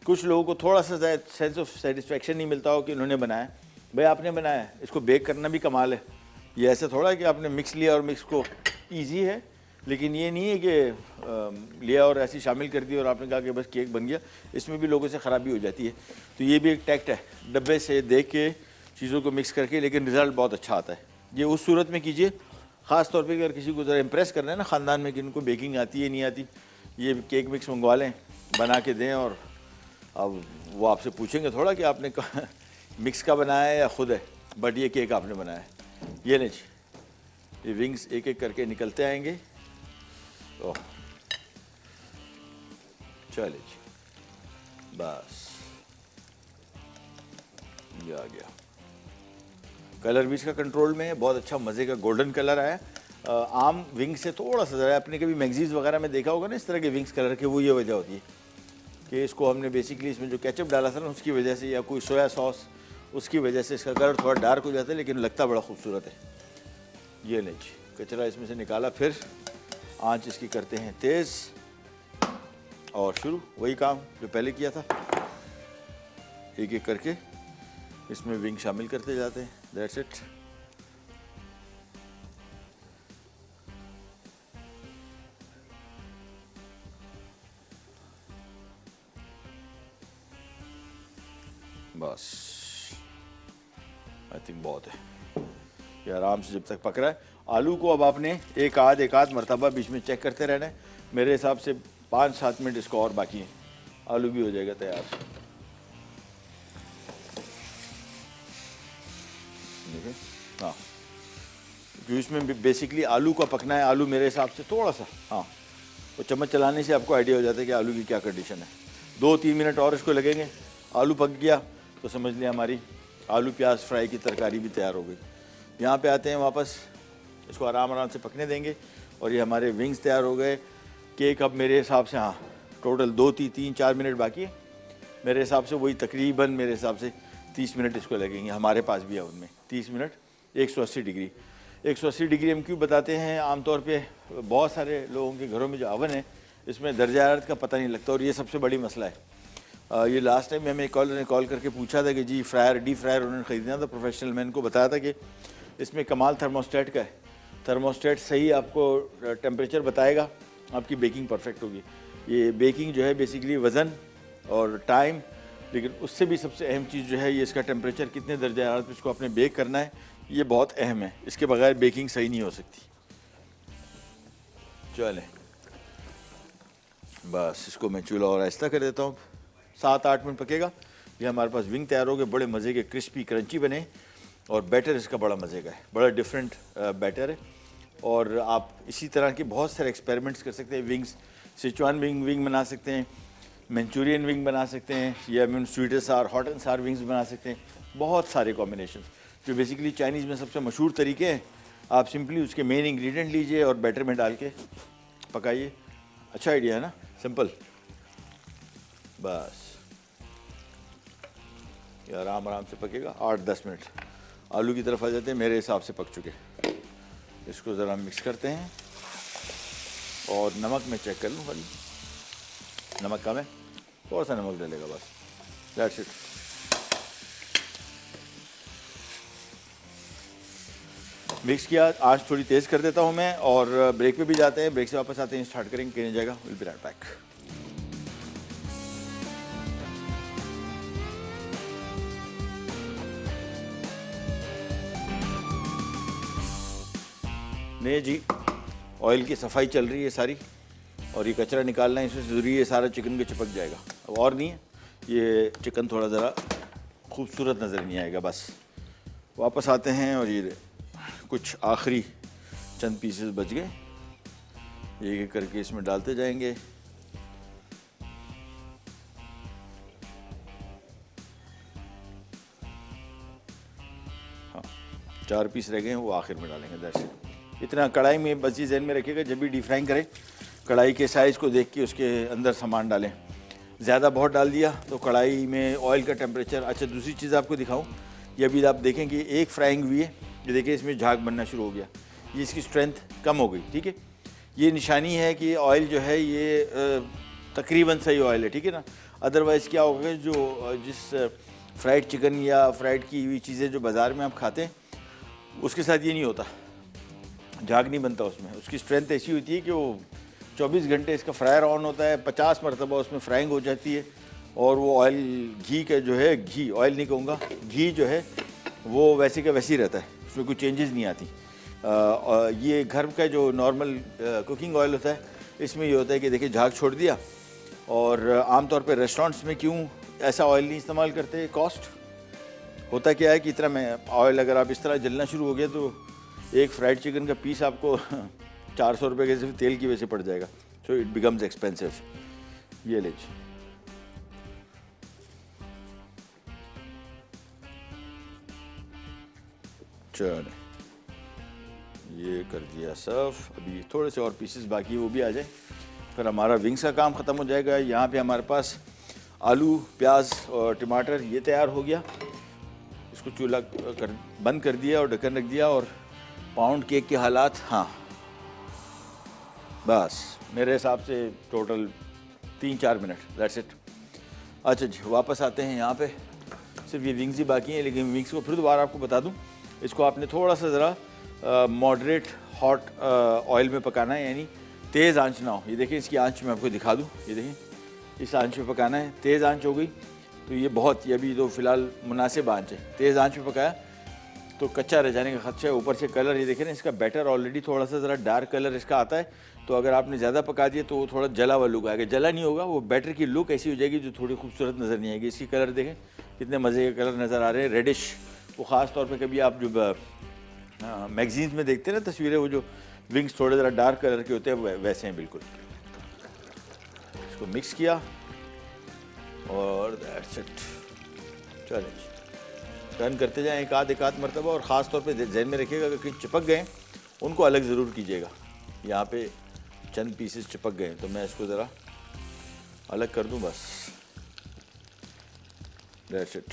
कुछ लोगों को थोड़ा सा सेंस ऑफ सेटिस्फेक्शन नहीं मिलता हो कि उन्होंने बनाया, भाई आपने बनाया, इसको बेक करना भी कमाल है। ये ऐसे थोड़ा है कि आपने मिक्स लिया और मिक्स को ईजी है, लेकिन ये नहीं है कि लिया और ऐसी शामिल कर दी और आपने कहा कि बस केक बन गया। इसमें भी लोगों से ख़राबी हो जाती है। तो ये भी एक टैक्ट है, डब्बे से देख के चीज़ों को मिक्स करके, लेकिन रिज़ल्ट बहुत अच्छा आता है। ये उस सूरत में कीजिए, ख़ास तौर पे अगर किसी को ज़रा इम्प्रेस करना है ना ख़ानदान में कि इनको बेकिंग आती है नहीं आती, ये केक मिक्स मंगवा लें, बना के दें, और अब वो आपसे पूछेंगे थोड़ा कि आपने मिक्स का बनाया है या ख़ुद है, बट ये केक आपने बनाया है। ये नहीं, ये विंग्स एक एक करके निकलते आएंगे। ओह चलिए जी, बस ये आ गया। कलर भी इसका कंट्रोल में है, बहुत अच्छा मज़े का गोल्डन कलर आया। आम विंग से थोड़ा सा ज़रा, आपने कभी मैगजीज वगैरह में देखा होगा ना इस तरह के विंग्स कलर के, वो ये वजह होती है कि इसको हमने बेसिकली इसमें जो केचप डाला था ना उसकी वजह से, या कोई सोया सॉस, उसकी वजह से इसका कलर थोड़ा डार्क हो जाता है, लेकिन लगता बड़ा खूबसूरत है। ये नहीं, कचरा इसमें से निकाला, फिर आंच इसकी करते हैं तेज़, और शुरू वही काम जो पहले किया था, एक एक करके इसमें विंग शामिल करते जाते हैं, दैट्स इट। बस आई थिंक बहुत है, ये आराम से जब तक पक रहा है। आलू को अब आपने एक आध मरतबा बीच में चेक करते रहना है। मेरे हिसाब से 5-7 मिनट इसको और बाकी है, आलू भी हो जाएगा तैयार। देखिए, हाँ, जो इसमें बेसिकली आलू का पकना है। आलू मेरे हिसाब से थोड़ा सा, हाँ, वो चम्मच चलाने से आपको आइडिया हो जाता है कि आलू की क्या कंडीशन है। 2-3 मिनट और इसको लगेंगे। आलू पक गया तो समझ लिया हमारी आलू प्याज फ्राई की तरकारी भी तैयार हो गई। यहाँ पे आते हैं वापस, इसको आराम से पकने देंगे। और ये हमारे विंग्स तैयार हो गए। केक अब मेरे हिसाब से, हाँ, टोटल 2-3-4 मिनट बाकी है मेरे हिसाब से। वही तकरीबन मेरे हिसाब से 30 मिनट इसको लगेंगे। हमारे पास भी है उनमें 30 मिनट 180 डिग्री। 180 डिग्री हम क्यों बताते हैं, आमतौर पे बहुत सारे लोगों के घरों में जो अवन है इसमें दर्जा हरारत का पता नहीं लगता, और ये सबसे बड़ी मसला है। ये लास्ट टाइम हमें कॉल करके पूछा था कि जी डीप फ्रायर उन्होंने ख़रीदना था प्रोफेशनल। मैंने उनको बताया था कि इसमें कमाल थर्मोस्टेट का है। थर्मोस्टेट सही आपको टेम्परेचर बताएगा, आपकी बेकिंग परफेक्ट होगी। ये बेकिंग जो है बेसिकली वज़न और टाइम, लेकिन उससे भी सबसे अहम चीज़ जो है ये इसका टेम्परेचर, कितने दर्जा हरारत पे इसको आपने बेक करना है, ये बहुत अहम है। इसके बगैर बेकिंग सही नहीं हो सकती। चलें, बस इसको मैं चूल्हा और आहिस्ता कर देता हूँ। 7-8 मिनट पकेगा। ये हमारे पास विंग तैयार हो गए, बड़े मज़े के क्रिस्पी क्रंची बने। और बैटर इसका बड़ा मज़े का है, बड़ा डिफरेंट बैटर है। और आप इसी तरह के बहुत सारे एक्सपेरिमेंट्स कर सकते हैं। विंग्स, सिचुआन विंग बना सकते हैं, मंचूरियन विंग बना सकते हैं, या स्वीट एंड सार, हॉट एंड सार विंग्स बना सकते हैं। बहुत सारे कॉम्बिनेशन जो बेसिकली चाइनीज़ में सबसे मशहूर तरीके हैं। आप सिंपली उसके मेन इंग्रेडिएंट लीजिए और बैटर में डाल के पकाइए। अच्छा आइडिया है ना, सिंपल। बस ये आराम से पकेगा 8-10 मिनट। आलू की तरफ आ जाते हैं, मेरे हिसाब से पक चुके। इसको ज़रा मिक्स करते हैं और नमक मैं चेक कर लूँ, खाली नमक कम है, थोड़ा सा नमक डालेगा बस, दैट्स इट। मिक्स किया, आँच थोड़ी तेज़ कर देता हूँ मैं, और ब्रेक पे भी जाते हैं। ब्रेक से वापस आते हैं, स्टार्ट करेंगे, कहने जाएगा। Will be right back. नहीं जी, ऑयल की सफाई चल रही है सारी, और ये कचरा निकालना है, इसमें ज़रूरी है, सारा चिकन के चिपक जाएगा। अब और नहीं है, ये चिकन थोड़ा ज़रा खूबसूरत नज़र नहीं आएगा। बस वापस आते हैं, और ये कुछ आखिरी चंद पीसेस बच गए, एक करके इसमें डालते जाएंगे। हाँ, 4 पीस रह गए हैं, वो आखिर में डालेंगे। That's it. इतना कढ़ाई में बस ये ज़हन में रखिएगा, जब भी डीप फ्राइंग करें कढ़ाई के साइज़ को देख के उसके अंदर सामान डालें। ज़्यादा बहुत डाल दिया तो कढ़ाई में ऑयल का टेम्परेचर। अच्छा, दूसरी चीज़ आपको दिखाऊं, ये अभी आप देखें कि एक फ्राइंग हुई है, ये देखिए इसमें झाग बनना शुरू हो गया, ये इसकी स्ट्रेंथ कम हो गई। ठीक है, ये निशानी है कि ऑयल जो है ये तकरीबन सही ऑयल है। ठीक है ना, अदरवाइज़ क्या होगा, जो जिस फ्राइड चिकन या फ्राइड की हुई चीज़ें जो बाज़ार में आप खाते हैं उसके साथ ये नहीं होता, झाग नहीं बनता उसमें। उसकी स्ट्रेंथ ऐसी होती है कि वो 24 घंटे इसका फ्रायर ऑन होता है, 50 मरतबा उसमें फ्राइंग हो जाती है, और वो ऑयल घी का जो है, घी ऑयल नहीं कहूँगा, घी जो है वो वैसे का वैसे ही रहता है, उसमें कोई चेंजेस नहीं आती। ये घर का जो नॉर्मल कुकिंग ऑयल होता है, इसमें ये होता है कि देखिए झाग छोड़ दिया। और आमतौर पे रेस्टोरेंट्स में क्यों ऐसा ऑयल नहीं इस्तेमाल करते, कॉस्ट होता क्या है कि इतना में ऑयल अगर आप इस तरह जलना शुरू हो गया तो एक फ्राइड चिकन का पीस आपको 400 रुपये के सिर्फ तेल की वजह से पड़ जाएगा। So it becomes expensive. ये लीजिए, चलो ये कर दिया सर्व। अभी थोड़े से और पीसेस बाकी है, वो भी आ जाए, फिर हमारा विंग्स का काम ख़त्म हो जाएगा। यहाँ पे हमारे पास आलू, प्याज और टमाटर ये तैयार हो गया। इसको चूल्हा बंद कर दिया और ढक्कन रख दिया। और पाउंड केक के हालात, हाँ बस मेरे हिसाब से टोटल 3-4 मिनट, दैट्स इट। अच्छा जी, वापस आते हैं यहाँ पे। सिर्फ ये विंग्स ही बाकी हैं, लेकिन विंग्स को फिर दोबारा आपको बता दूँ, इसको आपने थोड़ा सा ज़रा मॉडरेट हॉट ऑयल में पकाना है, यानी तेज़ आंच ना हो। ये देखिए इसकी आंच मैं आपको दिखा दूँ, ये देखिए इस आंच में पकाना है। तेज़ आंच हो गई तो ये बहुत, ये अभी तो फ़िलहाल मुनासिब आंच है। तेज़ आंच में पकाया तो कच्चा रह जाने का खदशा है। ऊपर से कलर ये देखें ना, इसका बैटर ऑलरेडी थोड़ा सा ज़रा डार्क कलर इसका आता है, तो अगर आपने ज़्यादा पका दिया तो वो थोड़ा जला हुआ लुक आएगा। जला नहीं होगा, वो बैटर की लुक ऐसी हो जाएगी जो थोड़ी खूबसूरत नज़र नहीं आएगी। इसकी कलर देखें कितने मज़े के कलर नज़र आ रहे हैं, रेडिश। वो ख़ास तौर पे कभी आप जो मैगजीन्स में देखते हैं ना तस्वीरें, वो जो विंग्स थोड़े ज़रा डार्क कलर के होते हैं वैसे हैं बिल्कुल। इसको मिक्स किया और दैट्स इट। चलिए टर्न करते जाएं एक आध मरतबा, और ख़ास तौर पे ध्यान में रखिएगा अगर कहीं चिपक गए उनको अलग ज़रूर कीजिएगा। यहाँ पे चंद पीसेस चिपक गए तो मैं इसको ज़रा अलग कर दूँ बस। That's it.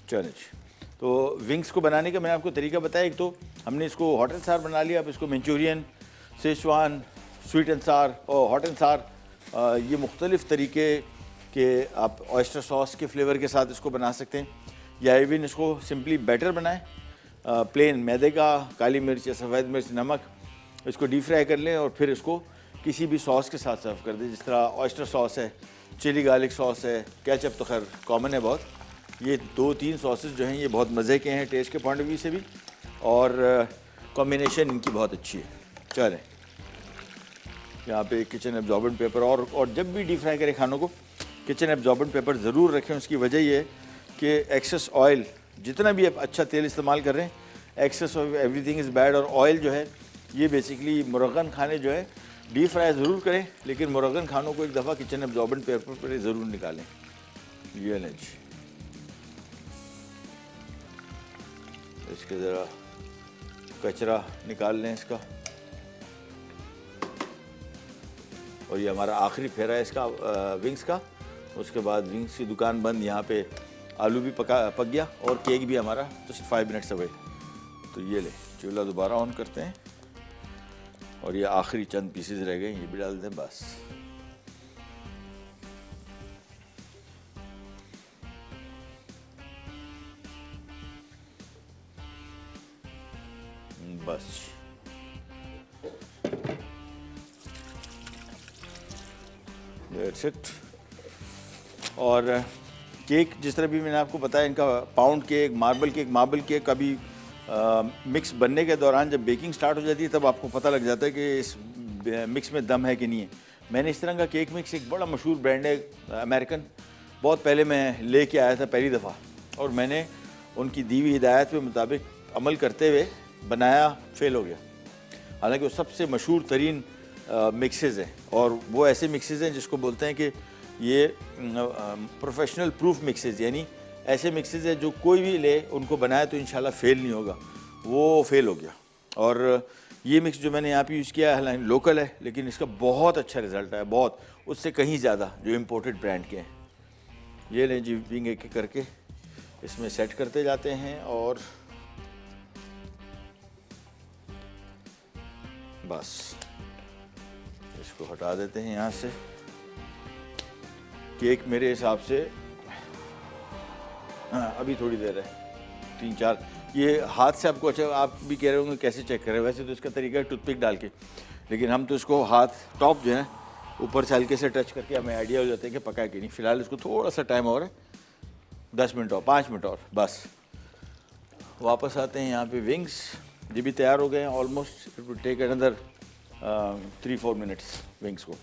चलिए तो विंग्स को बनाने का मैंने आपको तरीका बताया। एक तो हमने इसको हॉट एंड सार बना लिया, अब इसको मंचूरियन, सेजवान, स्वीट एंड सार और हॉट एंड सार, ये मुख्तलिफ़ तरीके के आप ऑयस्टर सॉस के फ्लेवर के साथ इसको बना सकते हैं, या इवन इसको सिंपली बैटर बनाएं प्लेन मैदे का, काली मिर्च या सफ़ेद मिर्च, नमक, इसको डीप फ्राई कर लें और फिर इसको किसी भी सॉस के साथ सर्व कर दें। जिस तरह ऑयस्टर सॉस है, चिली गार्लिक सॉस है, केचप तो खैर कॉमन है बहुत। ये 2-3 सॉसेस जो हैं ये बहुत मज़े के हैं टेस्ट के पॉइंट ऑफ व्यू से भी, और कॉम्बिनेशन इनकी बहुत अच्छी है। चलें यहाँ पे किचन एब्जॉर्बेंट पेपर, और जब भी डीप फ्राई करें खानों को किचन एब्जॉर्बेंट पेपर ज़रूर रखें। उसकी वजह ये है कि एक्सेस ऑयल, जितना भी आप अच्छा तेल इस्तेमाल कर रहे हैं, excess of everything is bad. और ऑयल जो है ये बेसिकली मुरगन खाने जो है डीप फ्राई ज़रूर करें, लेकिन मुरगन खानों को एक दफ़ा किचन एब्जॉर्बेंट पेपर पर ज़रूर निकालें। ये लें जी, इसके ज़रा कचरा निकाल लें इसका, और ये हमारा आखिरी फेरा है इसका विंग्स का। उसके बाद विंग्स की दुकान बंद। यहाँ पे आलू भी पक गया और केक भी हमारा जस्ट 5 मिनट्स अवे। तो ये ले चूल्हा दोबारा ऑन करते हैं, और ये आखिरी चंद पीसेस रह गए, ये भी डाल दें बस। बस दैट्स इट। और केक जिस तरह भी मैंने आपको बताया, इनका पाउंड केक, मार्बल केक का भी मिक्स बनने के दौरान जब बेकिंग स्टार्ट हो जाती है तब आपको पता लग जाता है कि इस मिक्स में दम है कि नहीं है। मैंने इस तरह का केक मिक्स, एक बड़ा मशहूर ब्रांड है अमेरिकन, बहुत पहले मैं लेके आया था पहली दफ़ा, और मैंने उनकी दी हुई हिदायत के मुताबिक अमल करते हुए बनाया, फेल हो गया। हालांकि वो सबसे मशहूर तरीन मिक्सेस हैं, और वो ऐसे मिक्सेस हैं जिसको बोलते हैं कि ये प्रोफेशनल प्रूफ मिक्सेस, यानी ऐसे मिक्सेस हैं जो कोई भी ले उनको बनाया तो इंशाल्लाह फेल नहीं होगा। वो फेल हो गया। और ये मिक्स जो मैंने यहाँ पे यूज़ किया है लोकल है, लेकिन इसका बहुत अच्छा रिज़ल्ट है, बहुत, उससे कहीं ज़्यादा जो इम्पोर्टेड ब्रांड के हैं। ये लें जी, विंग एक एक करके इसमें सेट करते जाते हैं, और बस इसको हटा देते हैं यहाँ से। केक मेरे हिसाब से हाँ अभी थोड़ी देर है, 3-4, ये हाथ से आपको, अच्छा आप भी कह रहे होंगे कैसे चेक करें, वैसे तो इसका तरीका है टूथपिक डाल के, लेकिन हम तो इसको हाथ टॉप जो है ऊपर से हल्के से टच करके हमें आइडिया हो जाता है कि पका कि नहीं। फ़िलहाल इसको थोड़ा सा टाइम और है, 10 मिनट और 5 मिनट और बस। वापस आते हैं यहाँ पे विंग्स, ये भी तैयार हो गए हैं almost. It will take another 3-4 minutes. Wings को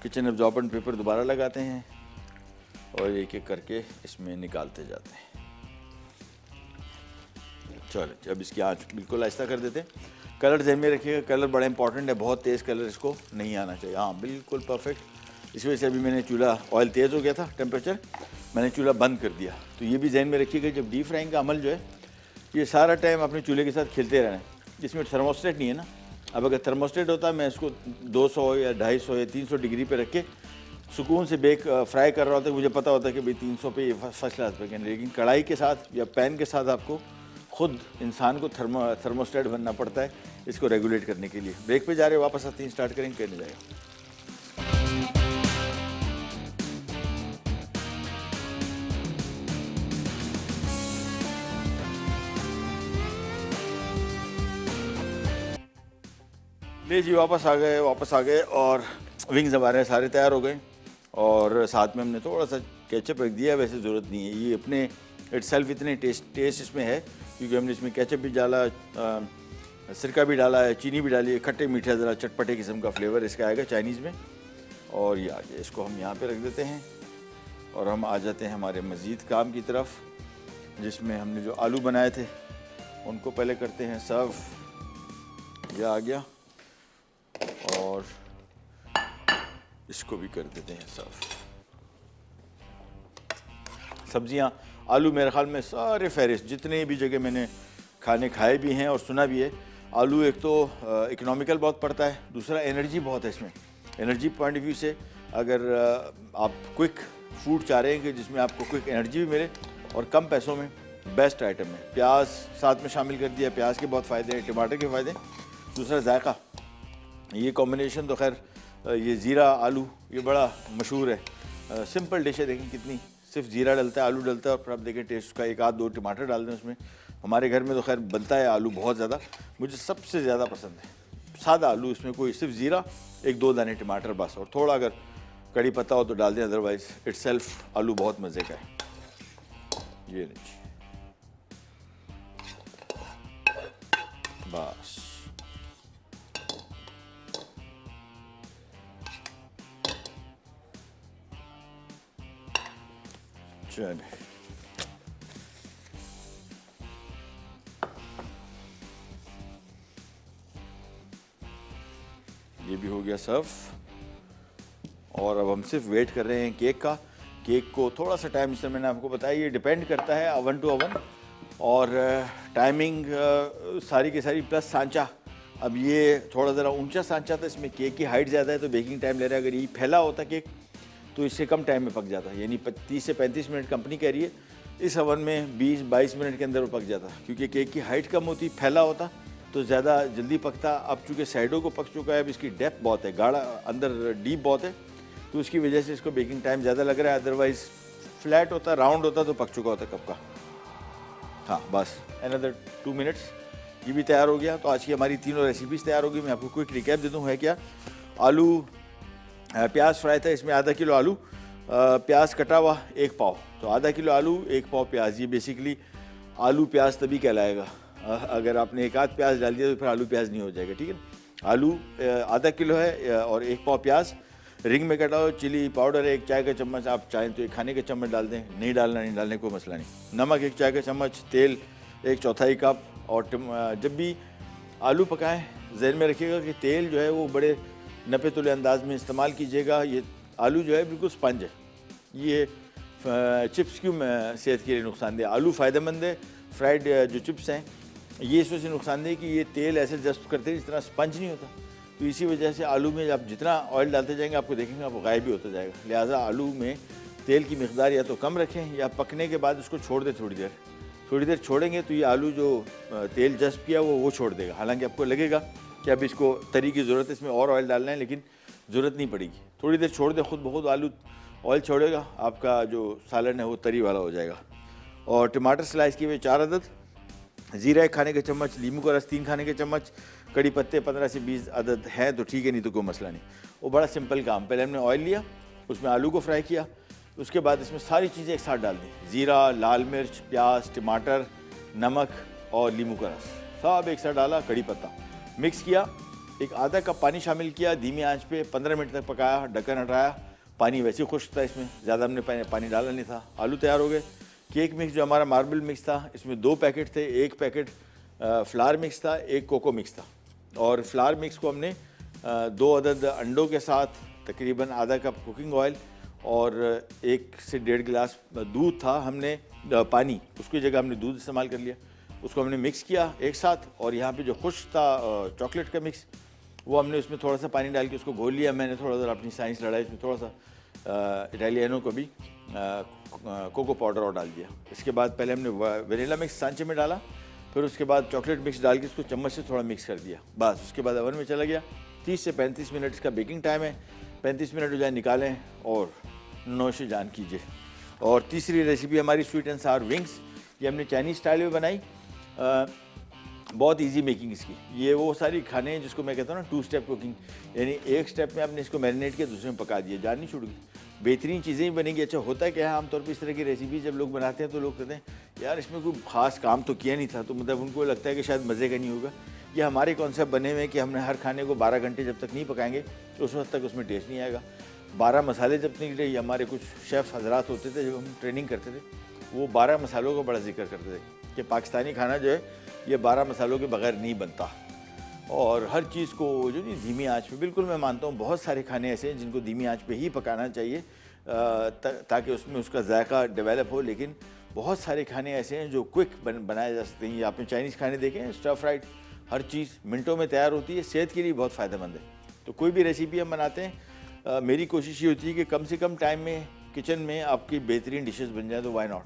किचन एब्जॉर्बेंट पेपर दोबारा लगाते हैं और एक एक करके इसमें निकालते जाते हैं। चलो अब इसकी आंच बिल्कुल आहिस्ता कर देते हैं। कलर ध्यान में रखिएगा, कलर बड़ा इंपॉर्टेंट है, बहुत तेज़ कलर इसको नहीं आना चाहिए। हाँ बिल्कुल परफेक्ट। इस वजह से अभी मैंने चूल्हा, ऑयल तेज़ हो गया था टेम्परेचर, मैंने चूल्हा बंद कर दिया। तो ये भी ध्यान में रखिएगा, जब डीप फ्राइंग का अमल जो है ये सारा टाइम अपने चूल्हे के साथ खेलते रहना है। इसमें थर्मोस्टेट नहीं है ना, अब अगर थर्मोस्टेट होता मैं इसको 200 या 250 या 300 डिग्री पे रख के सुकून से फ्राई कर रहा होता, मुझे पता होता कि भाई 300 पे फर्स्ट क्लास पे। लेकिन कढ़ाई के साथ या पैन के साथ आपको खुद इंसान को थर्मोस्टेट बनना पड़ता है इसको रेगुलेट करने के लिए। ब्रेक पे जा रहे, वापस आते हैं, स्टार्ट करेंगे, करने जाएगा। ले जी वापस आ गए और विंग्स हमारे सारे तैयार हो गए, और साथ में हमने थोड़ा सा केचप रख दिया, वैसे ज़रूरत नहीं है, ये अपने इटसेल्फ इतने टेस्ट इसमें है क्योंकि हमने इसमें केचप भी डाला, सिरका भी डाला है, चीनी भी डाली है, खट्टे मीठे ज़रा चटपटे किस्म का फ्लेवर इसका आएगा चाइनीज़ में। और ये आ गया, इसको हम यहाँ पे रख देते हैं और हम आ जाते हैं हमारे मज़ीद काम की तरफ, जिसमें हमने जो आलू बनाए थे उनको पहले करते हैं सर्व। ये आ गया और इसको भी कर देते हैं सर्व। सब्जियां, आलू मेरे ख्याल में सारे फहरिस्त जितने भी जगह मैंने खाने खाए भी हैं और सुना भी है, आलू एक तो इकोनॉमिकल बहुत पड़ता है, दूसरा एनर्जी बहुत है इसमें। एनर्जी पॉइंट ऑफ व्यू से अगर आप क्विक फूड चाह रहे हैं कि जिसमें आपको क्विक एनर्जी भी मिले और कम पैसों में, बेस्ट आइटम है। प्याज साथ में शामिल कर दिया, प्याज के बहुत फ़ायदे हैं, टमाटर के फ़ायदे। दूसरा जायका, ये कॉम्बिनेशन तो खैर ये ज़ीरा आलू ये बड़ा मशहूर है। सिंपल डिश है, देखें कितनी, सिर्फ ज़ीरा डलता है, आलू डलता है और फिर आप देखें टेस्ट का, एक आध दो टमाटर डाल दें उसमें। हमारे घर में तो खैर बनता है आलू बहुत ज़्यादा, मुझे सबसे ज़्यादा पसंद है सादा आलू। इसमें कोई सिर्फ ज़ीरा, एक दो दाने टमाटर बस, और थोड़ा अगर कड़ी पत्ता हो तो डाल दें, अदरवाइज़ इटसेल्फ आलू बहुत मज़े का है। ये नहीं बस, चलिए ये भी हो गया सर्व। और अब हम सिर्फ वेट कर रहे हैं केक का। केक को थोड़ा सा टाइम, जैसे मैंने आपको बताया, ये डिपेंड करता है ओवन टू ओवन और टाइमिंग सारी की सारी, प्लस सांचा। अब ये थोड़ा ज़रा ऊंचा सांचा था, इसमें केक की हाइट ज़्यादा है तो बेकिंग टाइम ले रहा है। अगर ये फैला होता केक तो इससे कम टाइम में पक जाता है, यानी 30 से 35 मिनट कंपनी कह रही है, इस ओवन में 20-22 मिनट के अंदर वो पक जाता। क्योंकि केक की हाइट कम होती, फैला होता तो ज़्यादा जल्दी पकता। अब चूँकि साइडों को पक चुका है, अब इसकी डेप्थ बहुत है, गाढ़ा अंदर डीप बहुत है, तो उसकी वजह से इसको बेकिंग टाइम ज़्यादा लग रहा है। अदरवाइज़ फ्लैट होता, राउंड होता तो पक चुका होता कब का। हाँ बस अनदर 2 मिनट्स, ये भी तैयार हो गया। तो आज की हमारी तीनों रेसिपीज़ तैयार होगी। मैं आपको क्विक रिकैप दे दूँ है क्या। आलू प्याज फ्राई था, इसमें आधा किलो आलू, प्याज कटा हुआ 1 पाव, तो आधा किलो आलू 1 पाव प्याज। ये बेसिकली आलू प्याज तभी कहलाएगा, अगर आपने एक आध प्याज डाल दिया तो फिर आलू प्याज नहीं हो जाएगा, ठीक है। आलू आधा किलो है और 1 पाव प्याज, रिंग में कटा हो। चिली पाउडर है 1 चाय का चम्मच, आप चाहें तो 1 खाने का चम्मच डाल दें, नहीं डालने कोई मसला नहीं। नमक 1 चाय का चम्मच, तेल 1/4 कप। और जब भी आलू पकाएं जहन में रखिएगा कि तेल जो है वो बड़े नपे तुले अंदाज में इस्तेमाल कीजिएगा। ये आलू जो है बिल्कुल स्पंज है, ये चिप्स क्यों सेहत के लिए नुकसानदेह। आलू फ़ायदेमंद है, फ्राइड जो चिप्स हैं ये इस वजह से नुकसानदेह कि ये तेल ऐसे जस्ट करते हैं जिस तरह स्पंज नहीं होता, तो इसी वजह से आलू में आप जितना ऑयल डालते जाएंगे आपको देखेंगे आप गायब भी होता जाएगा। लिहाजा आलू में तेल की मिकदार या तो कम रखें या पकने के बाद उसको छोड़ दें थोड़ी देर छोड़ेंगे तो ये आलू जो तेल जस्ट किया वो छोड़ देगा। हालांकि आपको लगेगा कि अब इसको तरी की ज़रूरत है, इसमें और ऑयल डालना है, लेकिन ज़रूरत नहीं पड़ेगी। थोड़ी देर छोड़ दें, खुद ब खुद आलू ऑयल छोड़ेगा, आपका जो सालन है वो तरी वाला हो जाएगा। और टमाटर स्लाइस किए हुए 4 अदद, ज़ीरा 1 खाने का चम्मच, नींबू का रस 3 खाने के चम्मच, कड़ी पत्ते 15 से 20 अदद हैं तो ठीक है, नहीं तो कोई मसला नहीं। वो बड़ा सिंपल काम। पहले हमने ऑयल लिया, उसमें आलू को फ्राई किया, उसके बाद इसमें सारी चीज़ें एक साथ डाल दी, ज़ीरा, लाल मिर्च, प्याज, टमाटर, नमक और नींबू का रस सब एक साथ डाला, कड़ी पत्ता मिक्स किया, एक आधा कप पानी शामिल किया, धीमी आंच पे 15 मिनट तक पकाया, ढक्कन हटाया। पानी वैसे ही खुश्क था, इसमें ज़्यादा हमने पानी डाला नहीं था। आलू तैयार हो गए। केक मिक्स जो हमारा मार्बल मिक्स था, इसमें 2 पैकेट थे, 1 पैकेट फ्लावर मिक्स था, 1 कोको मिक्स था। और फ्लावर मिक्स को हमने 2 अदद अंडों के साथ, तकरीबन आधा कप कुकिंग ऑयल और 1 से 1.5 गिलास दूध था, हमने पानी, उसकी जगह हमने दूध इस्तेमाल कर लिया। उसको हमने मिक्स किया एक साथ। और यहाँ पे जो खुश्क था चॉकलेट का मिक्स, वो हमने उसमें थोड़ा सा पानी डाल के उसको घोल लिया। मैंने थोड़ा सा अपनी साइंस लड़ाई, इसमें थोड़ा सा इटालियनों को भी कोको पाउडर और डाल दिया। इसके बाद पहले हमने वनीला मिक्स सांचे में डाला, फिर उसके बाद चॉकलेट मिक्स डाल के उसको चम्मच से थोड़ा मिक्स कर दिया, बस। उसके बाद ओवन में चला गया। 30 से 35 मिनट इसका बेकिंग टाइम है। 35 मिनट हो जाए निकालें और नौश जान कीजिए। और तीसरी रेसिपी हमारी स्वीट एंड सावर विंग्स, ये हमने चाइनीज़ स्टाइल में बनाई। बहुत इजी मेकिंग इसकी। ये वो सारी खाने हैं जिसको मैं कहता हूँ ना 2 स्टेप कुकिंग, यानी एक स्टेप में आपने इसको मैरिनेट किया, दूसरे में पका दिया, जान नहीं छूट गई। बेहतरीन चीज़ें ही बनेंगी। अच्छा होता क्या है आमतौर पर इस तरह की रेसिपी जब लोग बनाते हैं तो लोग कहते हैं यार इसमें कोई ख़ास काम तो किया नहीं था, तो मतलब उनको लगता है कि शायद मज़े का नहीं होगा। ये हमारे कॉन्सेप्ट बने हुए हैं कि हमने हर खाने को 12 घंटे जब तक नहीं पकाएंगे तो उस वक्त तक उसमें टेस्ट नहीं आएगा। 12 मसाले जब निकले, ये हमारे कुछ शेफ़ हजरात होते थे जब हम ट्रेनिंग करते थे, वो 12 मसालों का बड़ा जिक्र करते थे कि पाकिस्तानी खाना जो है ये 12 मसालों के बगैर नहीं बनता। और हर चीज़ को जो नहीं धीमी आंच पे, बिल्कुल मैं मानता हूँ बहुत सारे खाने ऐसे हैं जिनको धीमी आंच पे ही पकाना चाहिए ताकि उसमें उसका जायका डेवलप हो। लेकिन बहुत सारे खाने ऐसे हैं जो क्विक बनाए जा सकते हैं। ये आपने चाइनीज़ खाने देखे हैं, स्टर फ्राइड, हर चीज़ मिनटों में तैयार होती है, सेहत के लिए बहुत फ़ायदेमंद है। तो कोई भी रेसिपी हम बनाते हैं मेरी कोशिश ये होती है कि कम से कम टाइम में किचन में आपकी बेहतरीन डिशेस बन जाए, तो वाई नॉट।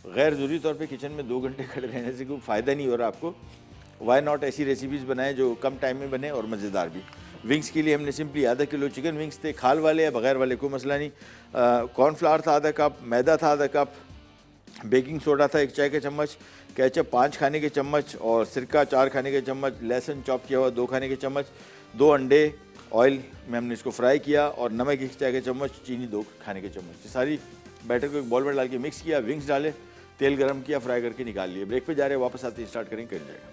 गैर ज़रूरी तौर पे किचन में 2 घंटे खड़े रहने से कोई फ़ायदा नहीं हो रहा आपको। वाई नॉट ऐसी रेसिपीज़ बनाएं जो कम टाइम में बने और मज़ेदार भी। विंग्स के लिए हमने सिंपली आधा किलो चिकन विंग्स थे, खाल वाले या बगैर वाले कोई मसला नहीं। कॉर्नफ्लावर था आधा कप, मैदा था आधा कप, बेकिंग सोडा था 1 चाय का चम्मच, केचप 5 खाने के चम्मच और सिरका 4 खाने के चम्मच, लहसुन चॉप किया हुआ 2 खाने के चम्मच, 2 अंडे ऑयल में हमने इसको फ्राई किया और नमक 1 चाय का चम्मच, चीनी 2 खाने के चम्मच। ये सारी बैटर को एक बॉल में डाल के मिक्स किया, विंग्स डाले, तेल गरम किया, फ्राई करके निकाल लिए। ब्रेक पे जा रहे हैं, वापस आते ही स्टार्ट करेंगे, कर जाएगा।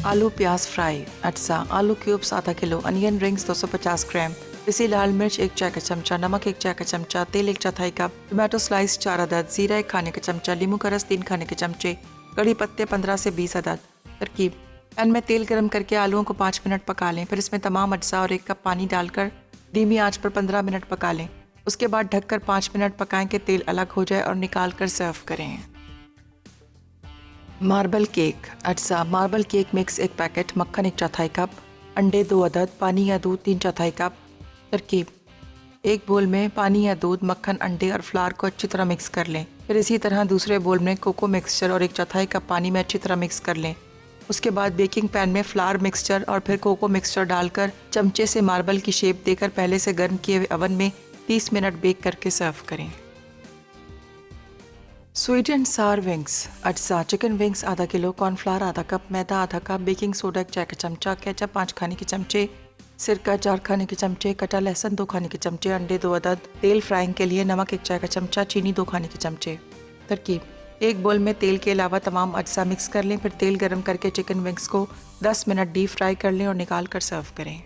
आलू प्याज फ्राई, अटसा, आलू क्यूब्स आधा किलो, अनियन रिंग्स 250 ग्राम, पिसी लाल मिर्च 1 चाय का चमचा, नमक 1 चाय का चमचा, तेल 1/4 कप, टमाटो स्लाइस 4 अदद, जीरा 1 खाने का चमचा, नींबू का रस 3 खाने के चमचे, कड़ी पत्ते 15 से 20 अदद। तरकीब: पैन में तेल गरम करके आलूओं को 5 मिनट पका लें, फिर इसमें तमाम अज्जा और 1 कप पानी डालकर धीमी आंच पर 15 मिनट पका लें। उसके बाद ढककर 5 मिनट पकाएं कि तेल अलग हो जाए और निकाल कर सर्व करें। मार्बल केक, अज्जा: मार्बल केक मिक्स 1 पैकेट, मक्खन 1/4 कप, अंडे 2 अदद, पानी या दूध 3/4 कप। तरकीब: एक बोल में पानी या दूध, मक्खन, अंडे और फ्लावर को अच्छी तरह मिक्स कर लें। फिर इसी तरह दूसरे बोल में कोको मिक्सचर और 1/4 कप पानी में अच्छी तरह मिक्स कर लें। उसके बाद बेकिंग पैन में फ्लावर मिक्सचर और फिर कोको मिक्सचर डालकर चमचे से मार्बल की शेप देकर पहले से गर्म किए हुए ओवन में 30 मिनट बेक करके सर्व करें। स्वीट एंड सार विंग्स, अज्जा: चिकन विंग्स आधा किलो, कॉर्नफ्लावर आधा कप, मैदा आधा कप, बेकिंग सोडा 1 चाय का चमचा, केचप 5 खाने के चमचे, सिरका 4 खाने के चमचे, कटा लहसुन 2 खाने के चमचे, अंडे 2 अदद, तेल फ्राइंग के लिए नमक 1 चाय का चमचा, चीनी 2 खाने के चमचे। तरकीब: एक बोल में तेल के अलावा तमाम अज्जा मिक्स कर लें, फिर तेल गरम करके चिकन विंग्स को 10 मिनट डीप फ्राई कर लें और निकाल कर सर्व करें।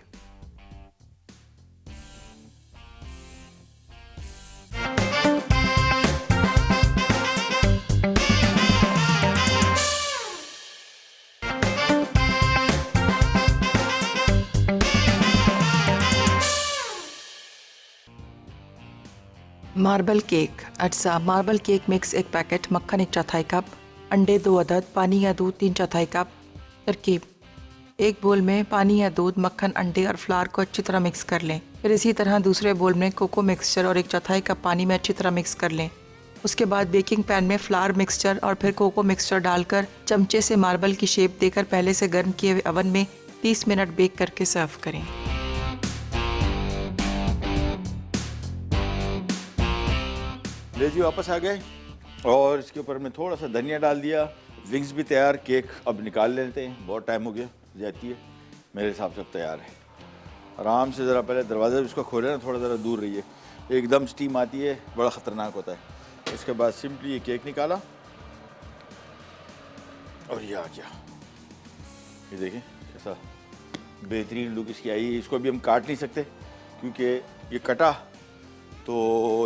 मार्बल केक, अज्जा: मार्बल केक मिक्स 1 पैकेट, मक्खन 1/4 कप, अंडे 2 अदद, पानी या दूध 3/4 कप। तरकीब: एक बोल में पानी या दूध, मक्खन, अंडे और फ्लावर को अच्छी तरह मिक्स कर लें। फिर इसी तरह दूसरे बोल में कोको मिक्सचर और 1/4 कप पानी में अच्छी तरह मिक्स कर लें। उसके बाद बेकिंग पैन में फ्लावर मिक्सचर और फिर कोको मिक्सचर डालकर चमचे से मार्बल की शेप देकर पहले से गर्म किए हुए ओवन में 30 मिनट बेक करके सर्व करें। ले जी वापस आ गए और इसके ऊपर हमने थोड़ा सा धनिया डाल दिया। विंग्स भी तैयार, केक अब निकाल लेते हैं, बहुत टाइम हो गया जाती है, मेरे हिसाब से अब तैयार है। आराम से ज़रा पहले दरवाज़ा भी उसका खोले ना, थोड़ा ज़रा दूर रहिए, एकदम स्टीम आती है, बड़ा ख़तरनाक होता है। इसके बाद सिंपली ये केक निकाला और ये आ गया। ये देखिए कैसा बेहतरीन लुक इसकी आई है। इसको अभी हम काट नहीं सकते क्योंकि ये कटा तो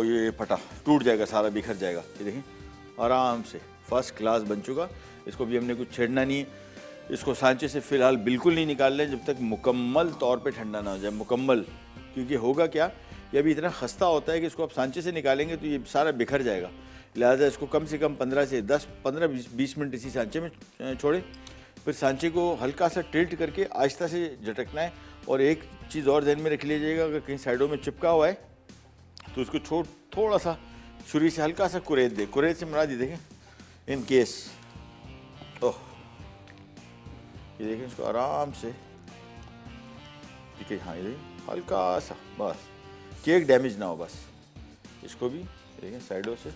ये फटा, टूट जाएगा, सारा बिखर जाएगा। ये देखिए आराम से फर्स्ट क्लास बन चुका। इसको भी हमने कुछ छेड़ना नहीं है, इसको सांचे से फ़िलहाल बिल्कुल नहीं निकाल लें जब तक मुकम्मल तौर पे ठंडा ना हो जाए, मुकम्मल। क्योंकि होगा क्या, ये अभी इतना खस्ता होता है कि इसको आप सांचे से निकालेंगे तो ये सारा बिखर जाएगा। लिहाजा इसको कम से कम 15-20 मिनट इसी सांचे में छोड़ें। फिर सांचे को हल्का सा टिल्ट करके आहिस्ता से झटकना है। और एक चीज़ और ध्यान में रख लीजिएगा, अगर कहीं साइडों में चिपका हुआ है तो उसको थोड़ा सा छुरी से हल्का सा कुरेद दे, कुरेद से मरा दी देखें इन केस। ओह ये देखें, इसको आराम से देखिए, हाँ ये हल्का सा, बस केक डैमेज ना हो, बस इसको भी देखें साइडों से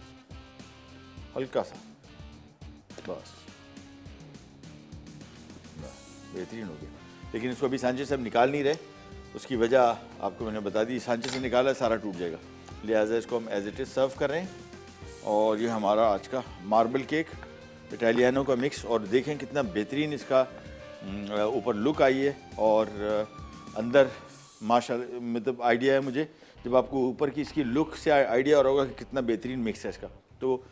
हल्का सा, बस बेहतरीन हो गया। लेकिन इसको अभी सांचे से हम निकाल नहीं रहे, उसकी वजह आपको मैंने बता दी, सांचे से निकाला सारा टूट जाएगा, लिहाजा इसको हम एज इट इज़ सर्व कर रहे हैं। और ये हमारा आज का मार्बल केक इटालियानो का मिक्स, और देखें कितना बेहतरीन इसका ऊपर लुक आई है और अंदर माशाल्लाह, मतलब आइडिया है मुझे जब आपको ऊपर की इसकी लुक से आइडिया हो रहा होगा कि कितना बेहतरीन मिक्स है इसका। तो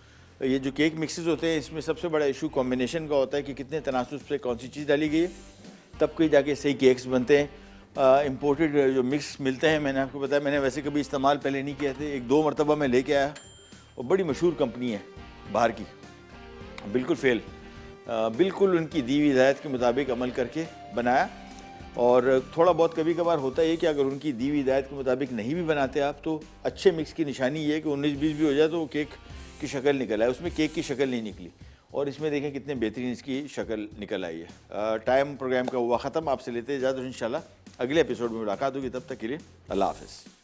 ये जो केक मिक्सेस होते हैं इसमें सबसे बड़ा इशू कॉम्बिनेशन का होता है कि कितने तनासुब से कौन सी चीज़ डाली गई है, तब कहीं जाके सही केक्स बनते हैं। इम्पोर्टेड जो मिक्स मिलते हैं, मैंने आपको बताया, मैंने वैसे कभी इस्तेमाल पहले नहीं किए थे, 1-2 मरतबा मैं लेके आया और बड़ी मशहूर कंपनी है बाहर की, बिल्कुल फेल, बिल्कुल उनकी दी हुई हिदायत के मुताबिक अमल करके बनाया। और थोड़ा बहुत कभी कभार होता है कि अगर उनकी दी हुई हिदायत के मुताबिक नहीं भी बनाते आप, तो अच्छे मिक्स की निशानी ये है कि 19-20 भी हो जाए तो वो केक की शक्ल निकल आए, उसमें केक की शक्ल नहीं निकली। और इसमें देखें कितने बेहतरीन इसकी शक्ल निकल आई है। टाइम प्रोग्राम का हुआ ख़त्म, आपसे लेते इजाज़त, इंशाल्लाह अगले एपिसोड में मुलाकात होगी, तब तक के लिए अल्लाह हाफ़िज़।